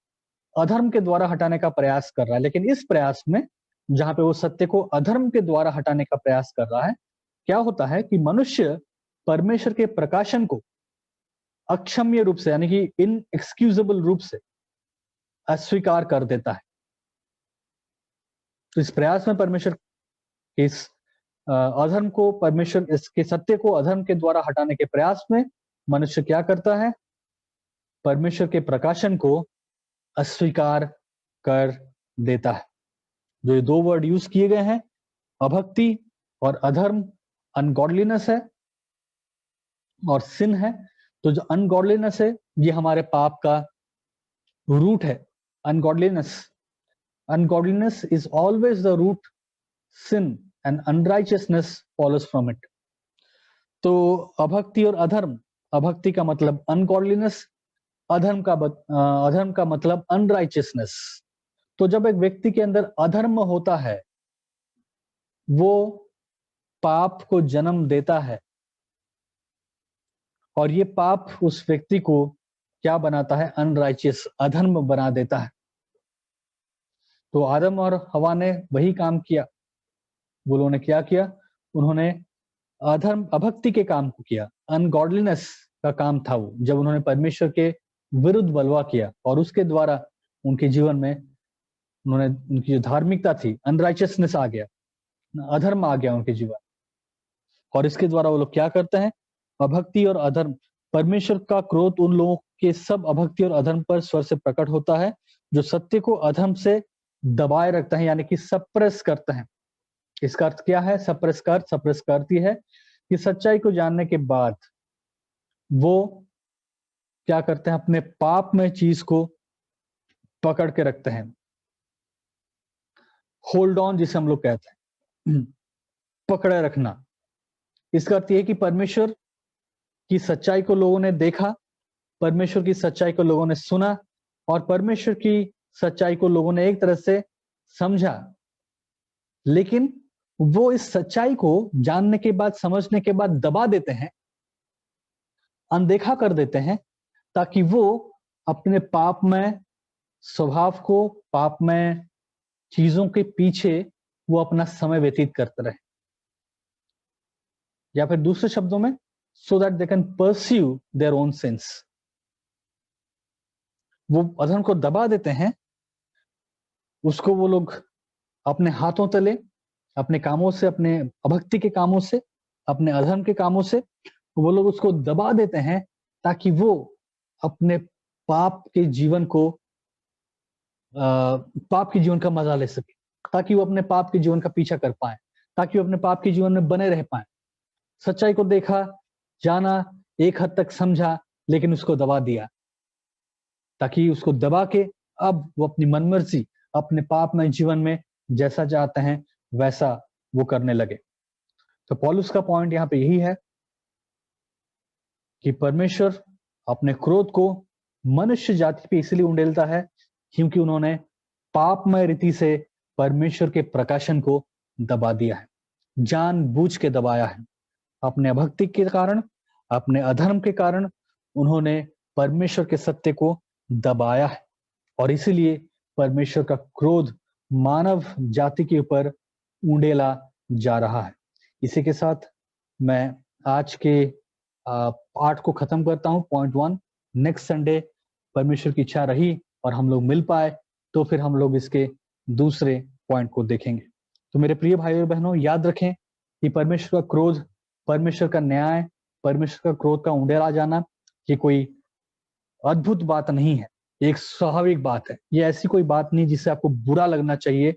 अधर्म के द्वारा हटाने का प्रयास कर रहा है। लेकिन इस प्रयास में, जहां पे वो सत्य को अधर्म के द्वारा हटाने का प्रयास कर रहा है, क्या होता है कि मनुष्य परमेश्वर के प्रकाशन को अक्षम्य रूप से, यानी कि इनएक्सक्यूजेबल रूप से अस्वीकार कर देता है। तो इस प्रयास में परमेश्वर के इस अधर्म को, परमेश्वर इसके सत्य को अधर्म के द्वारा हटाने के प्रयास में मनुष्य क्या करता है? परमेश्वर के प्रकाशन को अस्वीकार कर देता है। जो ये दो वर्ड यूज किए गए हैं, अभक्ति और अधर्म, अनगॉडलीनेस है और सिन है। तो जो अनगॉडलीनेस है, ये हमारे पाप का रूट है। Ungodliness is always the root sin, and unrighteousness follows from it. तो अभक्ति और अधर्म, अभक्ति का मतलब अनगॉडलीनेस, अधर्म का मतलब अनराइचियसनेस। तो जब एक व्यक्ति के अंदर अधर्म होता है, वो पाप को जन्म देता है, और ये पाप उस व्यक्ति को क्या बनाता है? अनराइचियस, अधर्म बना देता है। तो आदम और हवा ने वही काम किया। वो लोगों ने क्या किया? उन्होंने अधर्म, अभक्ति के काम को किया, अनगॉडलीनेस का काम था वो, जब उन्होंने परमेश्वर के विरुद्ध बलवा किया, और उसके द्वारा उनके जीवन में उन्होंने, उनकी जो धार्मिकता थी, अनराइचियसनेस आ गया, अधर्म आ गया उनके जीवन। और इसके द्वारा वो लोग क्या करते हैं? अभक्ति और अधर्म। परमेश्वर का क्रोध उन लोगों के सब अभक्ति और अधर्म पर स्वर से प्रकट होता है, जो सत्य को अधर्म से दबाए रखते हैं, यानी कि सप्रेस करते हैं। इसका अर्थ क्या है? सप्रेस का अर्थ ये है कि सच्चाई को जानने के बाद वो क्या करते हैं? अपने पाप में चीज को पकड़ के रखते हैं। होल्ड ऑन, जिसे हम लोग कहते हैं, पकड़े रखना। इसका अर्थ यह है कि परमेश्वर की सच्चाई को लोगों ने देखा, परमेश्वर की सच्चाई को लोगों ने सुना, और परमेश्वर की सच्चाई को लोगों ने एक तरह से समझा, लेकिन वो इस सच्चाई को जानने के बाद, समझने के बाद दबा देते हैं, अनदेखा कर देते हैं, ताकि वो अपने पाप में स्वभाव को, पाप में चीजों के पीछे वो अपना समय व्यतीत करते रहे, या फिर दूसरे शब्दों में so that they can pursue their own since. वो अधर्म को दबा देते हैं, उसको वो लोग अपने हाथों तले, अपने कामों से, अपने अभक्ति के कामों से, अपने अधर्म के कामों से वो लोग उसको दबा देते हैं, ताकि वो अपने पाप के जीवन को पाप के जीवन का मजा ले सके, ताकि वो अपने पाप के जीवन का पीछा कर पाए, ताकि वो अपने पाप के जीवन में बने रह पाए। सच्चाई को देखा, जाना, एक हद तक समझा, लेकिन उसको दबा दिया, ताकि उसको दबा के अब वो अपनी मनमर्जी, अपने पापमय जीवन में जैसा चाहते हैं वैसा वो करने लगे। तो पौलुस का पॉइंट यहाँ पे यही है कि परमेश्वर अपने क्रोध को मनुष्य जाति पे इसलिए उंडेलता है क्योंकि उन्होंने पापमय रीति से परमेश्वर के प्रकाशन को दबा दिया है, जानबूझ के दबाया है। अपने अभक्ति के कारण, अपने अधर्म के कारण उन्होंने परमेश्वर के सत्य को दबाया है, और इसीलिए परमेश्वर का क्रोध मानव जाति के ऊपर उंडेला जा रहा है। इसी के साथ मैं आज के पार्ट को खत्म करता हूँ, पॉइंट 1। नेक्स्ट संडे परमेश्वर की इच्छा रही और हम लोग मिल पाए तो फिर हम लोग इसके दूसरे पॉइंट को देखेंगे। तो मेरे प्रिय भाइयों और बहनों, याद रखें कि परमेश्वर का क्रोध, परमेश्वर का न्याय, परमेश्वर का क्रोध का उंडेला जाना ये कोई अद्भुत बात नहीं है, एक स्वाभाविक बात है। ये ऐसी कोई बात नहीं जिससे आपको बुरा लगना चाहिए,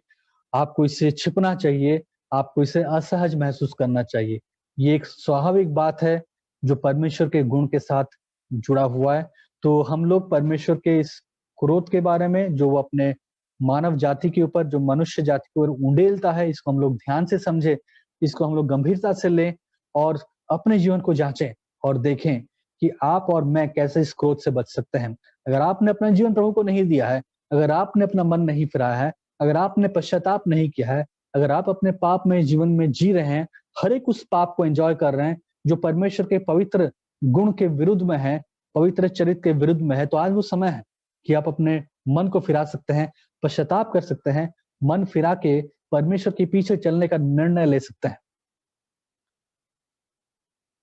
आपको इससे छिपना चाहिए, आपको इसे असहज महसूस करना चाहिए। ये एक स्वाभाविक बात है जो परमेश्वर के गुण के साथ जुड़ा हुआ है। तो हम लोग परमेश्वर के इस क्रोध के बारे में, जो वो अपने मानव जाति के ऊपर, जो मनुष्य जाति के ऊपर उंडेलता है, इसको हम लोग ध्यान से समझे, इसको हम लोग गंभीरता से लें और अपने जीवन को जांचें और देखें कि आप और मैं कैसे इस क्रोध से बच सकते हैं। अगर आपने अपना जीवन प्रभु को नहीं दिया है, अगर आपने अपना मन नहीं फिराया है, अगर आपने पश्चाताप नहीं किया है, अगर आप अपने पाप में जीवन में जी रहे हैं, हर एक उस पाप को एंजॉय कर रहे हैं जो परमेश्वर के पवित्र गुण के विरुद्ध में है, पवित्र चरित्र के विरुद्ध में है, तो आज वो समय है कि आप अपने मन को फिरा सकते हैं, पश्चाताप कर सकते हैं, मन फिरा के परमेश्वर के पीछे चलने का निर्णय ले सकते हैं,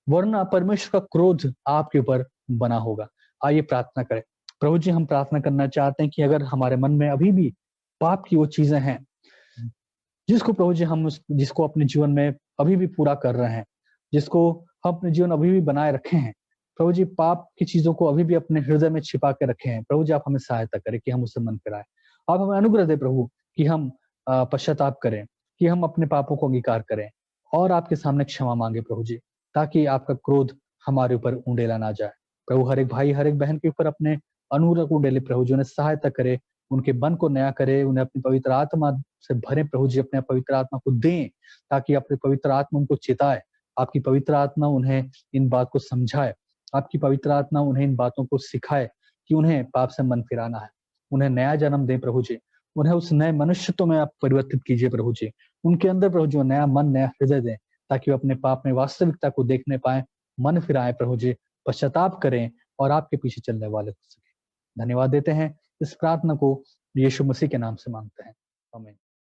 वरना परमेश्वर का क्रोध आपके ऊपर बना होगा। आइए प्रार्थना करें। प्रभु जी, हम प्रार्थना करना चाहते हैं कि अगर हमारे मन में अभी भी पाप की वो चीजें हैं जिसको प्रभु जी हम जिसको अपने जीवन में अभी भी पूरा कर रहे हैं, जिसको हम अपने जीवन अभी भी बनाए रखे हैं, प्रभु जी पाप की चीजों को अभी भी अपने हृदय में छिपा के रखे हैं, प्रभु जी आप हमें सहायता करें कि हम उससे मन फिराएं। आप हमें अनुग्रह दे प्रभु कि हम पश्चाताप करें, कि हम अपने पापों को अंगीकार करें और आपके सामने क्षमा मांगे प्रभु जी, ताकि आपका क्रोध हमारे ऊपर उंडेला ना जाए। प्रभु हर एक भाई, हर एक बहन के ऊपर अपने अनुग्रह को उंडेले प्रभु जी, उन्हें सहायता करे, उनके मन को नया करे, उन्हें अपनी पवित्र आत्मा से भरे प्रभु जी, अपने पवित्र आत्मा को दें ताकि अपनी पवित्र आत्मा उनको चेताए, आपकी पवित्र आत्मा उन्हें इन बात को समझाए, आपकी पवित्र आत्मा उन्हें इन बातों को सिखाए कि उन्हें पाप से मन फिराना है, उन्हें नया जन्म दें प्रभु जी, उन्हें उस नए मनुष्यत्व में आप परिवर्तित कीजिए प्रभु जी, उनके अंदर प्रभु जी नया मन, नया हृदय दें ताकि वो अपने पाप में वास्तविकता को देखने पाए, मन फिराए प्रभु जी, पश्चाताप करें और आपके पीछे चलने वाले हो सके। धन्यवाद देते हैं, इस प्रार्थना को यीशु मसीह के नाम से मांगते हैं, आमीन।